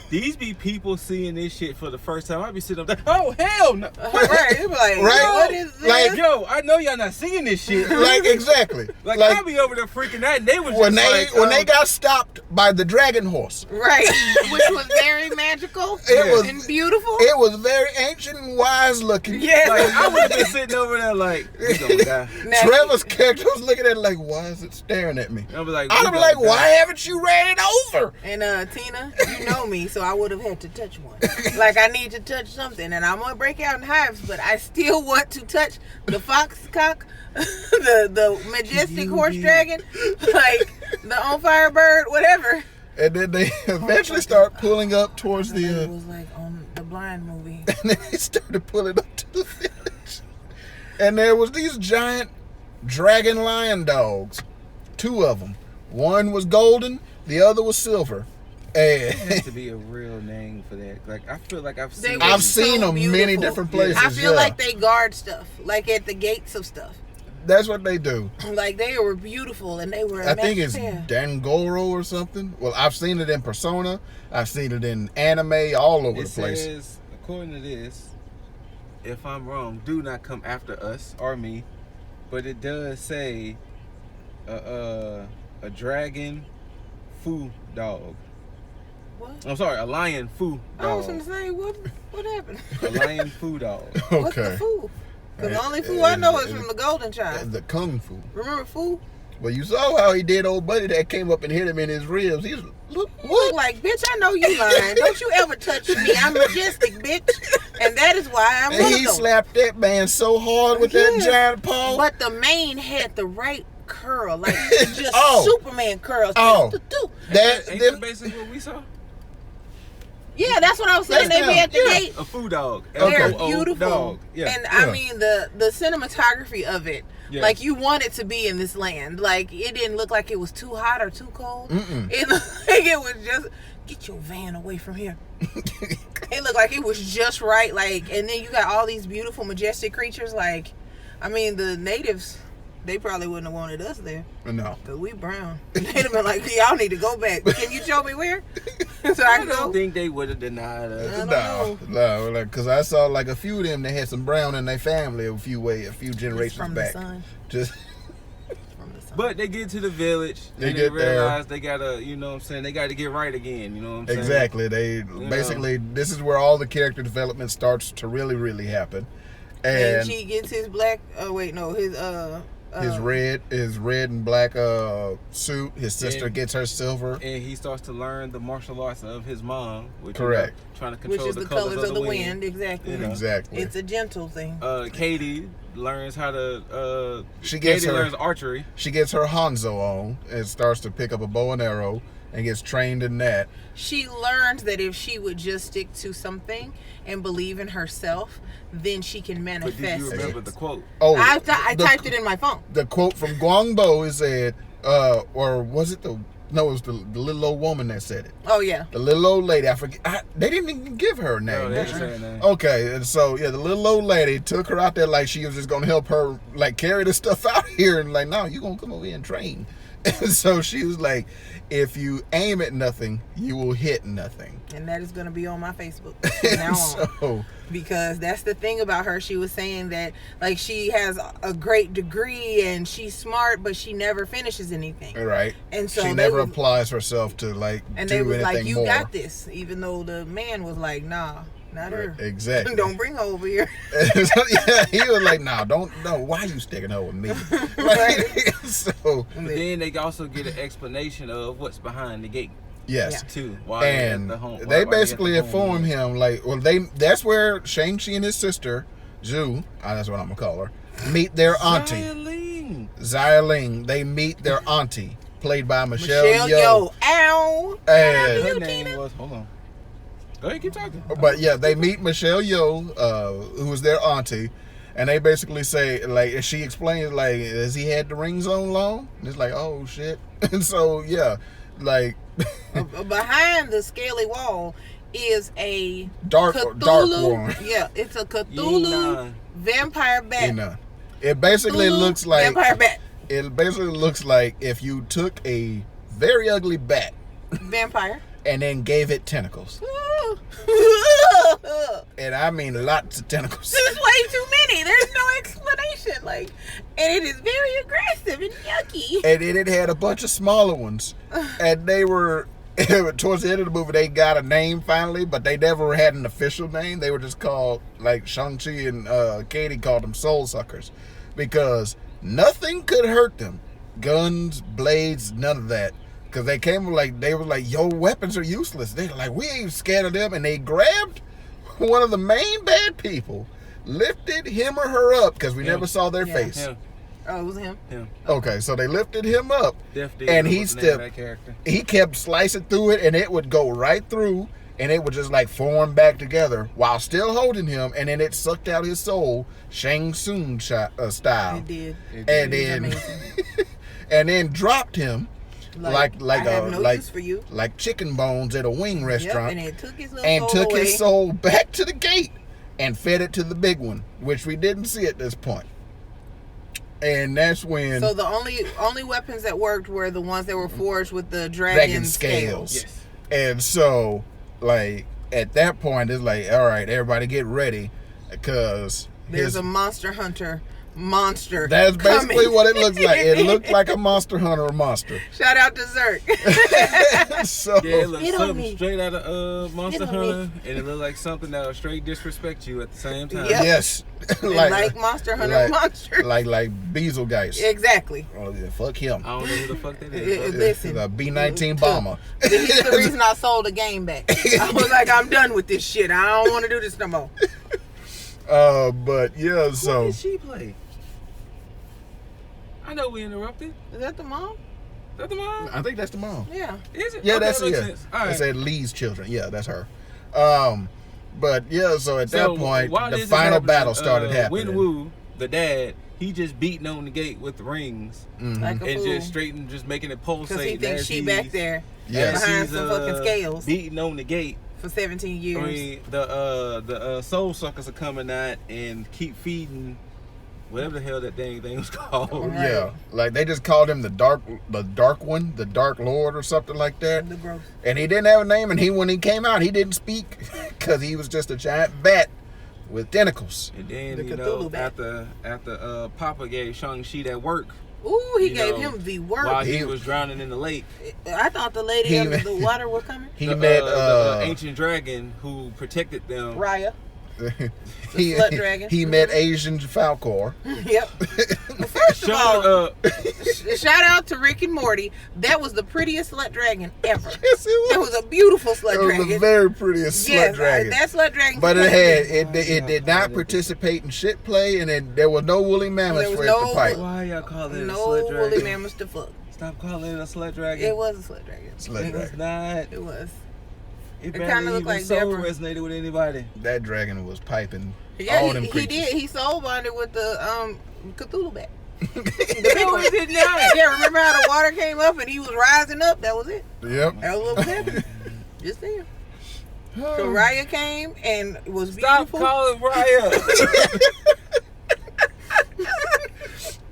Speaker 2: these be people seeing this shit for the first time. I be sitting up there, oh, hell no.
Speaker 3: Right. You be like,
Speaker 1: Right?
Speaker 3: what is this?
Speaker 1: Like,
Speaker 2: Yo, I know y'all not seeing this shit.
Speaker 1: Like, exactly.
Speaker 2: Like I be over there freaking out, and they was
Speaker 1: when
Speaker 2: just
Speaker 1: they got stopped by the dragon horse.
Speaker 3: Right. Which was very magical and beautiful.
Speaker 1: It was very ancient and wise looking.
Speaker 3: Yeah.
Speaker 2: like, I would have been sitting over there like, we gonna die.
Speaker 3: Now,
Speaker 1: Trevor's character was looking at it like, "Why is it staring at me?"
Speaker 2: I'd be like,
Speaker 1: I'd be like, "Why haven't you ran it over?"
Speaker 3: And Tina, you know me, so I would have had to touch one. Like, I need to touch something, and I'm gonna break out in hives, but I still want to touch the foxcock, the majestic horse dragon, like the on fire bird, whatever.
Speaker 1: And then they eventually start pulling up towards
Speaker 3: And
Speaker 1: the.
Speaker 3: it was like on the Blind movie.
Speaker 1: And then they started pulling up to the village. And there was these giant dragon lion dogs. 2 of them. One was golden, the other was silver.
Speaker 2: It has
Speaker 1: And
Speaker 2: to be a real name for that. Like, I feel like I've
Speaker 3: They
Speaker 2: seen
Speaker 3: were
Speaker 1: I've
Speaker 3: so
Speaker 1: seen them many
Speaker 3: beautiful.
Speaker 1: different places.
Speaker 3: I feel
Speaker 1: yeah.
Speaker 3: like they guard stuff, like at the gates of stuff.
Speaker 1: That's what they do.
Speaker 3: Like, they were beautiful, and they were a
Speaker 1: I think
Speaker 3: match
Speaker 1: it's
Speaker 3: pair.
Speaker 1: Dangoro or something. Well, I've seen it in Persona. I've seen it in anime all over
Speaker 2: It
Speaker 1: the place.
Speaker 2: says, according to this, if I'm wrong, do not come after us or me. But it does say a dragon foo dog.
Speaker 3: What?
Speaker 2: I'm sorry, a lion foo
Speaker 3: I was
Speaker 2: dog.
Speaker 3: gonna say, what happened?
Speaker 2: A lion foo dog.
Speaker 3: What's the
Speaker 1: Okay.
Speaker 3: foo? Because the only foo I know is from the Golden Child.
Speaker 1: The Kung Fu.
Speaker 3: Remember foo?
Speaker 1: Well, you saw how he did old buddy that came up and hit him in his ribs. He was, look,
Speaker 3: You
Speaker 1: what?
Speaker 3: look like, bitch, I know you lying. Don't you ever touch me. I'm majestic, bitch. And that is why I'm
Speaker 1: And
Speaker 3: one
Speaker 1: he
Speaker 3: of those.
Speaker 1: slapped that man so hard with that
Speaker 3: Yeah.
Speaker 1: giant paw.
Speaker 3: But the mane had the right curl, like just
Speaker 1: Oh.
Speaker 3: Superman curls.
Speaker 1: Oh.
Speaker 2: Ain't that
Speaker 1: Them-
Speaker 2: basically what we saw?
Speaker 3: Yeah, that's what I was saying.
Speaker 1: That's
Speaker 3: They be
Speaker 1: them.
Speaker 3: at the
Speaker 1: Yeah.
Speaker 3: gate.
Speaker 2: A foo dog.
Speaker 1: Okay.
Speaker 3: They're
Speaker 2: F-O-O
Speaker 3: beautiful.
Speaker 2: dog. Yeah.
Speaker 3: And
Speaker 1: Yeah.
Speaker 3: I mean the cinematography of it.
Speaker 2: Yes.
Speaker 3: Like, you wanted to be in this land. Like, it didn't look like it was too hot or too cold.
Speaker 1: Mm-mm.
Speaker 3: It looked like it was just, get your van away from here. It looked like it was just right. Like, and then you got all these beautiful, majestic creatures. Like, I mean, the natives, they probably wouldn't have wanted us there.
Speaker 1: No.
Speaker 3: Because we brown. They'd have been like, y'all need to go back. Can you show me where? So I
Speaker 2: I
Speaker 3: can
Speaker 2: don't
Speaker 3: go.
Speaker 2: think they would have denied us.
Speaker 3: I don't
Speaker 1: No, like, cause I saw like a few of them that had some brown in their family a few
Speaker 3: It's
Speaker 1: generations
Speaker 3: from
Speaker 1: back.
Speaker 3: the sun.
Speaker 1: Just
Speaker 3: From the sun.
Speaker 2: But they get to the village
Speaker 1: They
Speaker 2: and
Speaker 1: get
Speaker 2: they
Speaker 1: there.
Speaker 2: realize they gotta, you know what I'm saying, they gotta get right again, you know what I'm saying?
Speaker 1: exactly. They basically this is where all the character development starts to really, really happen.
Speaker 3: And
Speaker 1: And
Speaker 3: she gets his black. Oh wait, no, his
Speaker 1: his red and black suit. His sister
Speaker 2: Yeah.
Speaker 1: gets her silver.
Speaker 2: And he starts to learn the martial arts of his mom, which,
Speaker 1: Correct.
Speaker 2: You know, trying to
Speaker 3: which
Speaker 2: control
Speaker 3: is the colors of the wind. Exactly.
Speaker 2: You know.
Speaker 1: Exactly.
Speaker 3: It's a gentle thing.
Speaker 2: Katie learns how to.
Speaker 1: She gets
Speaker 2: Katie
Speaker 1: her-
Speaker 2: learns archery.
Speaker 1: She gets her Hanzo on and starts to pick up a bow and arrow and gets trained in that.
Speaker 3: She learns that if she would just stick to something and believe in herself, then she can
Speaker 2: But
Speaker 3: manifest
Speaker 2: did you remember
Speaker 3: it.
Speaker 2: the quote?
Speaker 1: Oh,
Speaker 3: I
Speaker 1: the-
Speaker 3: typed it in my phone.
Speaker 1: The quote from Guangbo is said, or was it no, it was the little old woman that said it.
Speaker 3: Oh yeah.
Speaker 1: The little old lady, I forget. They didn't even give her a name.
Speaker 2: No, they
Speaker 1: did
Speaker 2: didn't
Speaker 1: they?
Speaker 2: say her name.
Speaker 1: Okay, and so yeah, the little old lady took her out there like she was just gonna help her like carry the stuff out here, and like, no, you gonna come over here and train. And so she was like, if you aim at nothing, you will hit nothing.
Speaker 3: And that is going to be on my Facebook from now
Speaker 1: And
Speaker 3: on.
Speaker 1: so
Speaker 3: Because that's the thing about her. She was saying that, like, she has a great degree and she's smart, but she never finishes anything.
Speaker 1: right,
Speaker 3: And so
Speaker 1: she
Speaker 3: they
Speaker 1: never
Speaker 3: was-
Speaker 1: applies herself to like
Speaker 3: And
Speaker 1: do
Speaker 3: they was
Speaker 1: anything
Speaker 3: like, you
Speaker 1: more.
Speaker 3: got this. Even though the man was like, nah, not her.
Speaker 1: Exactly.
Speaker 3: Don't bring her over here.
Speaker 1: Yeah, he was like, no, why you sticking her with me? Like, so
Speaker 2: But then they also get an explanation of what's behind the gate.
Speaker 1: Yes.
Speaker 2: too. While
Speaker 1: And
Speaker 2: at the home,
Speaker 1: they
Speaker 2: while
Speaker 1: basically
Speaker 2: at the home.
Speaker 1: inform him, like, well, that's where Shang-Chi and his sister, Zhu, that's what I'm going to call her, meet their auntie. Xia Ling. They meet their auntie, played by Michelle Yeoh.
Speaker 3: Ow.
Speaker 1: And
Speaker 2: Her name was, hold on. Go ahead, keep talking.
Speaker 1: But yeah, they meet Michelle Yeoh, who was their auntie, and they basically say, like, and she explains, like, has he had the rings on long? And it's like, oh shit. And so yeah, like
Speaker 3: Behind the scaly wall is a
Speaker 1: dark
Speaker 3: Cthulhu.
Speaker 1: one.
Speaker 3: Yeah, it's a Cthulhu vampire bat.
Speaker 1: You know, it basically
Speaker 3: Cthulhu
Speaker 1: looks like
Speaker 3: vampire bat.
Speaker 1: it basically looks like if you took a very ugly bat
Speaker 3: Vampire.
Speaker 1: and then gave it tentacles. And I mean lots of tentacles.
Speaker 3: There's way too many. There's no explanation. Like, and it is very aggressive and yucky.
Speaker 1: And then it had a bunch of smaller ones. And they were, towards the end of the movie, they got a name finally, but they never had an official name. They were just called, like Shang-Chi and Katie called them soul suckers. Because nothing could hurt them. Guns, blades, none of that. Because they came like, they were like, your weapons are useless. They were like, we ain't scared of them. And they grabbed one of the main bad people, lifted him or her up, because we never saw their face.
Speaker 2: Him.
Speaker 3: Oh, it was him?
Speaker 1: Okay, so they lifted him up,
Speaker 2: Def
Speaker 1: and he kept slicing through it, and it would go right through, and it would just like form back together while still holding him, and then it sucked out his soul, Shang Tsung style.
Speaker 3: It did.
Speaker 1: And then, and then dropped him like
Speaker 3: I have no use for you.
Speaker 1: like chicken bones at a wing restaurant,
Speaker 3: and it took his little soul away.
Speaker 1: his soul back to the gate and fed it to the big one, which we didn't see at this point. And that's when.
Speaker 3: So the only weapons that worked were the ones that were forged with the dragon scales.
Speaker 2: Yes.
Speaker 1: And so, like, at that point, it's like, all right, everybody get ready, because
Speaker 3: there's a monster hunter monster.
Speaker 1: That's basically
Speaker 3: coming.
Speaker 1: what it looks like. It looked like a monster hunter monster.
Speaker 3: Shout out to Zerk.
Speaker 1: So
Speaker 2: yeah, it looks
Speaker 3: Get on
Speaker 2: something
Speaker 3: me.
Speaker 2: straight out of Monster
Speaker 3: Get on
Speaker 2: Hunter, and it looked like something that'll straight disrespect you at the same time.
Speaker 3: Yep.
Speaker 1: yes,
Speaker 3: like Monster Hunter monster.
Speaker 1: like Beetlejuice.
Speaker 3: Exactly.
Speaker 1: Oh yeah, fuck him.
Speaker 2: I don't know who the fuck that is.
Speaker 3: Listen,
Speaker 1: The B-19 bomber.
Speaker 3: He's the reason I sold the game back. I was like, I'm done with this shit. I don't want to do this no more.
Speaker 1: But yeah, so
Speaker 2: Who did she play? I know we interrupted.
Speaker 3: Is that the mom?
Speaker 2: Is that the mom?
Speaker 1: I think that's the mom.
Speaker 3: Yeah.
Speaker 2: Is it?
Speaker 1: Yeah,
Speaker 2: Okay,
Speaker 1: that's
Speaker 2: that makes
Speaker 1: it.
Speaker 2: sense. All
Speaker 1: It
Speaker 2: right.
Speaker 1: said Lee's children. Yeah, that's her. But yeah, so at that point,
Speaker 2: while
Speaker 1: the
Speaker 2: this is
Speaker 1: final
Speaker 2: happening,
Speaker 1: battle started happening.
Speaker 2: Win Woo, the dad, he just beating on the gate with the rings
Speaker 3: Like a
Speaker 2: and
Speaker 3: fool.
Speaker 2: just straight and just making it pulsate.
Speaker 3: Because he thinks
Speaker 2: as
Speaker 3: she
Speaker 2: he's-
Speaker 3: back there
Speaker 1: Yes.
Speaker 3: behind
Speaker 2: as
Speaker 3: some
Speaker 2: he's,
Speaker 3: fucking scales
Speaker 2: beating on the gate.
Speaker 3: for 17 years.
Speaker 2: I mean, the soul suckers are coming out and keep feeding whatever the hell that dang thing was called.
Speaker 3: Right.
Speaker 1: Yeah, like they just called him the dark one, the Dark Lord or something like that.
Speaker 3: The gross.
Speaker 1: And he didn't have a name, and when he came out, he didn't speak because he was just a giant bat with tentacles.
Speaker 2: And then
Speaker 3: The
Speaker 2: you
Speaker 3: Cthulhu
Speaker 2: know
Speaker 3: bat.
Speaker 2: after Papa gave Shang-Chi that work
Speaker 3: Ooh, he
Speaker 2: You
Speaker 3: gave
Speaker 2: know,
Speaker 3: him the work.
Speaker 2: while he
Speaker 1: He-
Speaker 2: was drowning in the lake.
Speaker 3: I thought the lady under the water was coming.
Speaker 1: He
Speaker 2: the,
Speaker 1: met
Speaker 2: the ancient dragon who protected them.
Speaker 3: Raya.
Speaker 1: he,
Speaker 3: slut dragon.
Speaker 1: he met Asian Falcor.
Speaker 3: Yep. First of all,
Speaker 2: Shut
Speaker 3: shout out to Rick and Morty. That was the prettiest slut dragon ever.
Speaker 1: Yes, it
Speaker 3: That was a beautiful slut
Speaker 1: It was
Speaker 3: dragon.
Speaker 1: the very prettiest
Speaker 3: yes,
Speaker 1: slut dragon.
Speaker 3: that slut dragon.
Speaker 1: But
Speaker 3: could
Speaker 1: it did not participate in shit play, and there was no woolly mammoths
Speaker 3: There
Speaker 1: for
Speaker 3: was
Speaker 1: it to
Speaker 3: no-
Speaker 1: fight.
Speaker 2: Why y'all calling it a
Speaker 3: no
Speaker 2: slut
Speaker 3: woolly
Speaker 2: dragon?
Speaker 3: mammoths to fuck.
Speaker 2: Stop calling it a slut dragon.
Speaker 3: It was a slut dragon.
Speaker 1: Slut
Speaker 2: It was
Speaker 1: dragon.
Speaker 2: not.
Speaker 3: It was.
Speaker 2: It
Speaker 3: kinda
Speaker 2: barely
Speaker 3: looked
Speaker 2: even
Speaker 3: like
Speaker 2: soul
Speaker 3: Deborah.
Speaker 2: resonated with anybody.
Speaker 1: That dragon was piping
Speaker 3: Yeah,
Speaker 1: all them
Speaker 3: he
Speaker 1: creatures.
Speaker 3: did. He soul bonded with the Cthulhu bat.
Speaker 2: No, it did not.
Speaker 3: Yeah, remember how the water came up and he was rising up? That was it.
Speaker 1: Yep.
Speaker 3: That was what was happening. Just there. So Raya came and was
Speaker 2: Stop
Speaker 3: beautiful.
Speaker 2: calling Raya.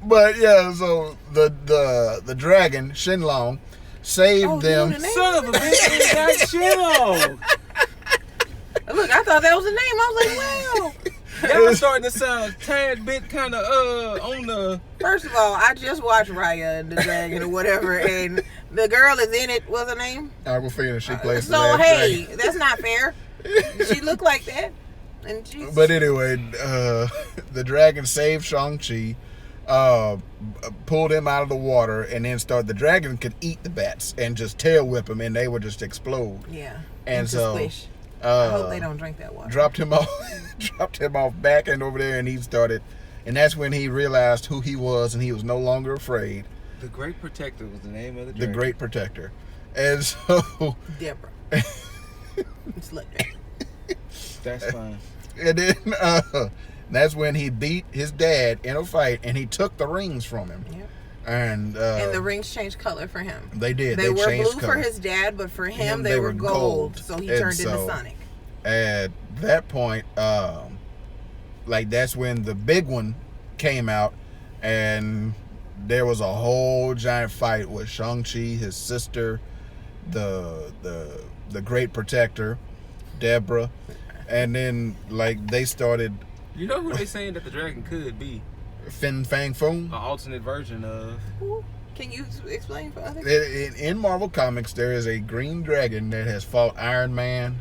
Speaker 1: But yeah, so the dragon Shenlong saved
Speaker 3: Oh,
Speaker 1: them.
Speaker 3: you knew the name?
Speaker 2: Son of a bitch, ain't got shit on.
Speaker 3: Look, I thought that was the name. I was like, wow.
Speaker 2: That was starting to sound a tad bit kind of on the.
Speaker 3: First of all, I just watched Raya and the Dragon or whatever, and the girl is in it. What's her name?
Speaker 1: Aquafina, she plays the
Speaker 3: So
Speaker 1: last
Speaker 3: hey,
Speaker 1: dragon.
Speaker 3: that's not fair. She looked like that, and she's
Speaker 1: But anyway, the dragon saved Shang-Chi, pulled him out of the water, and then the dragon could eat the bats and just tail whip them, and they would just explode.
Speaker 3: Yeah.
Speaker 1: And so
Speaker 3: squish. I hope they don't drink that water.
Speaker 1: Dropped him off back and over there, and and that's when he realized who he was, and he was no longer afraid.
Speaker 2: The Great Protector was the name of the
Speaker 1: dragon. The Great Protector. And so
Speaker 3: Deborah. It's like that.
Speaker 2: That's fine.
Speaker 1: And then that's when he beat his dad in a fight, and he took the rings from him.
Speaker 3: Yep.
Speaker 1: And
Speaker 3: the rings changed color for him.
Speaker 1: They did.
Speaker 3: They were
Speaker 1: changed
Speaker 3: blue
Speaker 1: color.
Speaker 3: for his dad, but for him they were gold. So he turned into Sonic.
Speaker 1: At that point, that's when the big one came out, and there was a whole giant fight with Shang-Chi, his sister, the Great Protector, Deborah, and then they started.
Speaker 2: You know who they saying that the dragon could be?
Speaker 1: Fin Fang Foom.
Speaker 2: An alternate version of.
Speaker 3: Can you explain for others?
Speaker 1: In Marvel Comics, there is a green dragon that has fought Iron Man,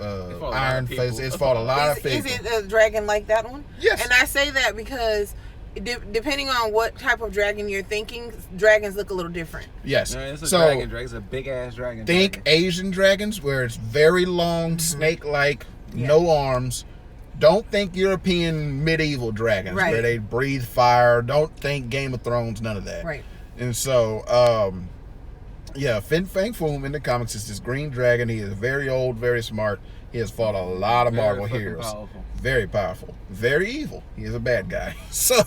Speaker 1: Iron Fist. It's fought a lot of people.
Speaker 3: Is it a dragon like that one?
Speaker 1: Yes.
Speaker 3: And I say that because depending on what type of dragon you're thinking, dragons look a little different.
Speaker 2: No,
Speaker 1: Yes.
Speaker 2: it's a dragon. It's a big ass dragon.
Speaker 1: Think Asian dragons, where it's very long, snake-like, no arms. Don't think European medieval dragons where they breathe fire. Don't think Game of Thrones, none of that.
Speaker 3: Right.
Speaker 1: And so, Fin Fang Foom in the comics is this green dragon. He is very old, very smart. He has fought a lot of Marvel heroes.
Speaker 2: Powerful.
Speaker 1: Very powerful. Very evil. He is a bad guy.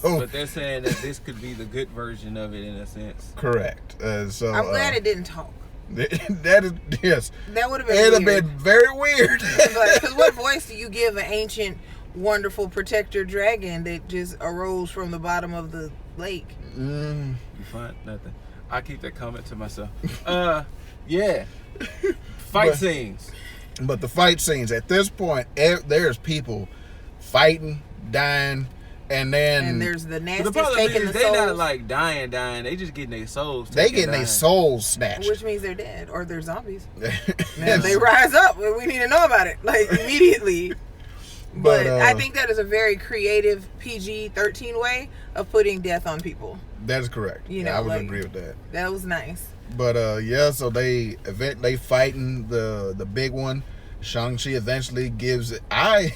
Speaker 2: But they're saying that this could be the good version of it in a sense.
Speaker 1: Correct. So
Speaker 3: I'm glad it didn't talk.
Speaker 1: That is, yes.
Speaker 3: That would have been
Speaker 1: It'd have been very weird.
Speaker 3: Because what voice do you give an ancient, wonderful protector dragon that just arose from the bottom of the lake?
Speaker 2: You find nothing. I keep that comment to myself. Yeah. Fight scenes.
Speaker 1: But the fight scenes, at this point, there's people fighting, dying, and
Speaker 3: there's the nasty taking the souls.
Speaker 2: They're not like dying. They just getting their souls taken.
Speaker 1: They getting their souls snatched.
Speaker 3: Which means they're dead or they're zombies. Man, they rise up. We need to know about it immediately. But I think that is a very creative PG-13 way of putting death on people.
Speaker 1: That is correct. I would agree with that.
Speaker 3: That was nice.
Speaker 1: But so they fighting the big one. Shang-Chi eventually gives it. I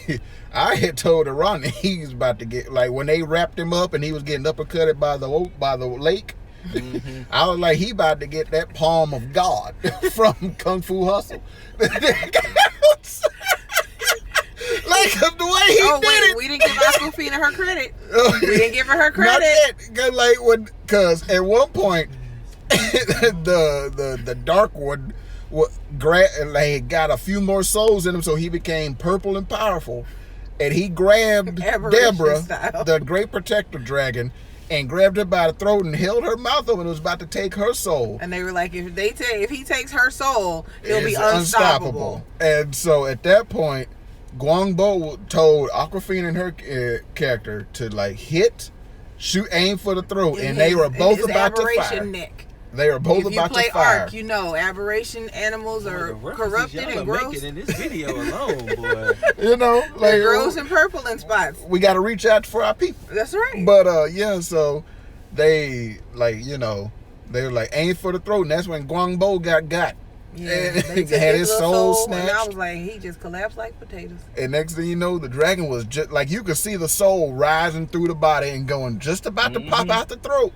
Speaker 1: had told Iran he's about to get, when they wrapped him up and he was getting uppercutted by the lake. I was like, he about to get that palm of God from Kung Fu Hustle. The way he did it.
Speaker 3: We didn't give Aquafina her credit. We didn't give her credit.
Speaker 1: Not yet. Because at one point, the dark one got a few more souls in him, so he became purple and powerful, and he grabbed Deborah, the Great Protector dragon, and grabbed her by the throat and held her mouth open and was about to take her soul.
Speaker 3: And they were like, if he takes her soul, he'll be unstoppable.
Speaker 1: And so at that point, Guangbo told Aquafina and her character to aim for the throat, and they were both about to fire.
Speaker 3: Neck.
Speaker 1: They were both about to fire.
Speaker 3: Ark, aberration animals are corrupted and gross.
Speaker 2: In this video alone, boy.
Speaker 3: They're gross and purple in spots.
Speaker 1: We got to reach out for our people.
Speaker 3: That's right.
Speaker 1: But so they they were like aim for the throat, and that's when Guangbo got.
Speaker 3: Yeah,
Speaker 1: they had his soul snatched.
Speaker 3: And I was like, he just collapsed like potatoes.
Speaker 1: And next thing you know, the dragon was just you could see the soul rising through the body and going just about to pop out the throat.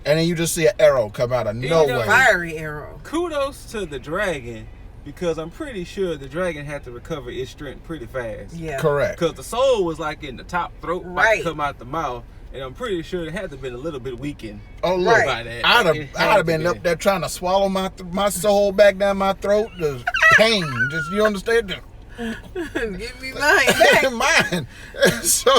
Speaker 1: And then you just see an arrow come out of nowhere.
Speaker 3: Fiery arrow.
Speaker 2: Kudos to the dragon, because I'm pretty sure the dragon had to recover its strength pretty fast.
Speaker 3: Yeah.
Speaker 1: Correct.
Speaker 2: Because the soul was in the top throat, about to come out the mouth. And I'm pretty sure it had to have been a little bit weakened.
Speaker 1: Oh, look. By that. I'd have been up there trying to swallow my soul back down my throat. The pain. Just, you understand?
Speaker 3: Give me mine back.
Speaker 1: Mine. So,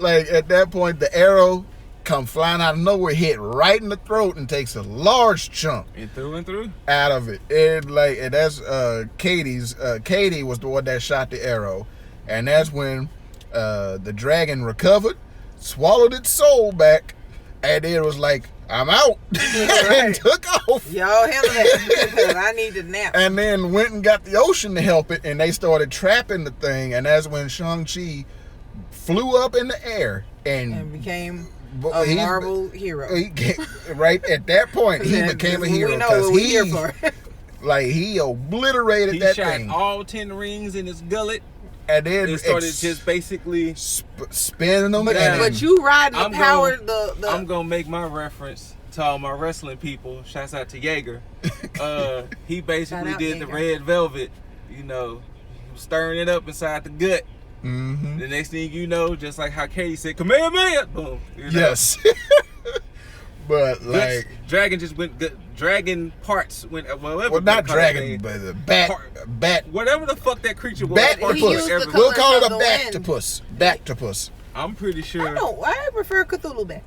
Speaker 1: at that point, the arrow come flying out of nowhere, hit right in the throat, and takes a large chunk
Speaker 2: and through
Speaker 1: out of it. And that's Katie's. Katie was the one that shot the arrow, and that's when the dragon recovered, swallowed its soul back, and then it was like, I'm out. And took off.
Speaker 3: Y'all handle that because I need to nap.
Speaker 1: And then went and got the ocean to help it, and they started trapping the thing, and that's when Shang-Chi flew up in the air and
Speaker 3: became a Marvel hero.
Speaker 1: Right at that point, he became a hero because he obliterated that thing.
Speaker 2: He shot all 10 rings in his gullet.
Speaker 1: And then
Speaker 2: it started just basically
Speaker 1: spinning them.
Speaker 3: But you riding the power.
Speaker 2: I'm gonna make my reference to all my wrestling people. Shouts out to Jaeger. He basically did the red velvet. You know, stirring it up inside the gut.
Speaker 1: Mm-hmm.
Speaker 2: The next thing you know, just like how Katie said, "Kamehameha!" Boom. You know?
Speaker 1: Yes. But like
Speaker 2: dragon just went. Dragon parts went.
Speaker 1: Well, not dragon, but the bat.
Speaker 2: Whatever the fuck that creature was.
Speaker 1: Bat-topus. We'll call it a bat-topus. Bat-topus.
Speaker 2: I'm pretty sure.
Speaker 3: I prefer Cthulhu bat.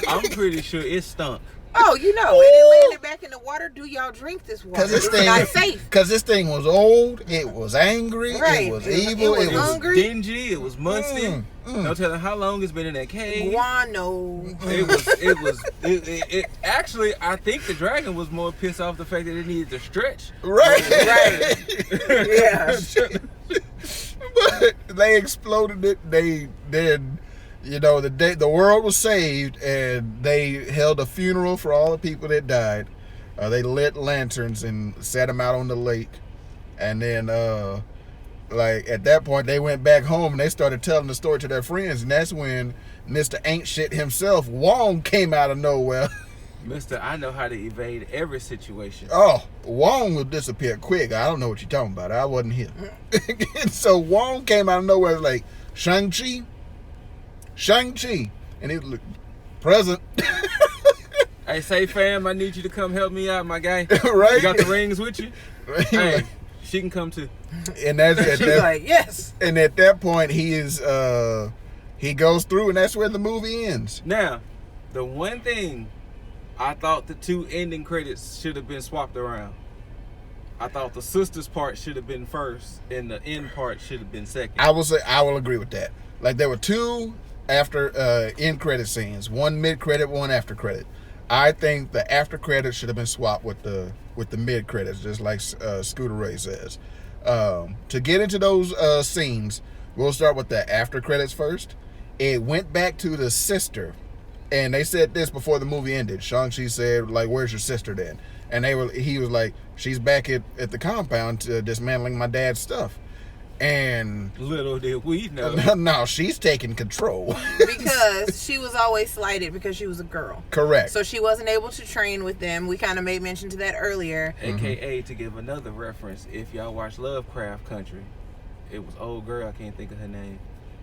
Speaker 2: I'm pretty sure it stunk.
Speaker 3: Oh, you know, and it landed back in the water. Do y'all drink this water? It's not safe.
Speaker 1: Because this thing was old, it was angry, it was evil,
Speaker 3: it was hungry,
Speaker 2: dingy, it was musty. No telling how long it's been in that cave.
Speaker 3: Guano.
Speaker 2: It actually, I think the dragon was more pissed off the fact that it needed to stretch.
Speaker 1: Right.
Speaker 3: Yeah.
Speaker 1: But they exploded it. They did. You know, the world was saved, and they held a funeral for all the people that died. They lit lanterns and set them out on the lake, and then, like at that point, they went back home and they started telling the story to their friends, and that's when Mr. Ain't Shit himself, Wong, came out of nowhere.
Speaker 2: Mr. I know how to evade every situation.
Speaker 1: Oh, Wong will disappear quick. I don't know what you're talking about. I wasn't here. So Wong came out of nowhere like, Shang-Chi, and he looked present.
Speaker 2: Hey, say fam, I need you to come help me out, my guy.
Speaker 1: Right?
Speaker 2: You got the rings with you? Hey, she can come too.
Speaker 1: And that's
Speaker 3: she's like, yes.
Speaker 1: And at that point, he goes through, and that's where the movie ends.
Speaker 2: Now, the one thing I thought the 2 ending credits should have been swapped around. I thought the sisters part should have been first, and the end part should have been second.
Speaker 1: I will agree with that. Like there were 2 after end credit scenes, one mid credit, one after credit. I think the after credits should have been swapped with the mid credits, just like Scooter Ray says. To get into those scenes, we'll start with the after credits first. It went back to the sister, and they said this before the movie ended. Shang-Chi said, like, "Where's your sister then?" And he was like, "She's back at the compound dismantling my dad's stuff." And
Speaker 2: little did we know.
Speaker 1: No, she's taking control.
Speaker 3: Because she was always slighted because she was a girl.
Speaker 1: Correct.
Speaker 3: So she wasn't able to train with them. We kind of made mention to that earlier.
Speaker 2: AKA, to give another reference, if y'all watch Lovecraft Country, it was old girl, I can't think of her name.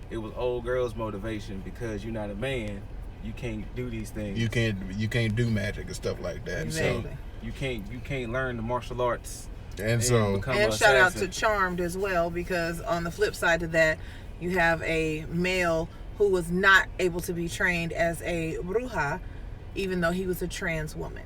Speaker 2: It was old girl's motivation, because you're not a man, you can't do these things.
Speaker 1: You can't do magic and stuff like that.
Speaker 3: Exactly.
Speaker 1: So
Speaker 2: you can't learn the martial arts.
Speaker 1: And
Speaker 3: shout out to Charmed as well, because on the flip side of that, you have a male who was not able to be trained as a bruja, even though he was a trans woman.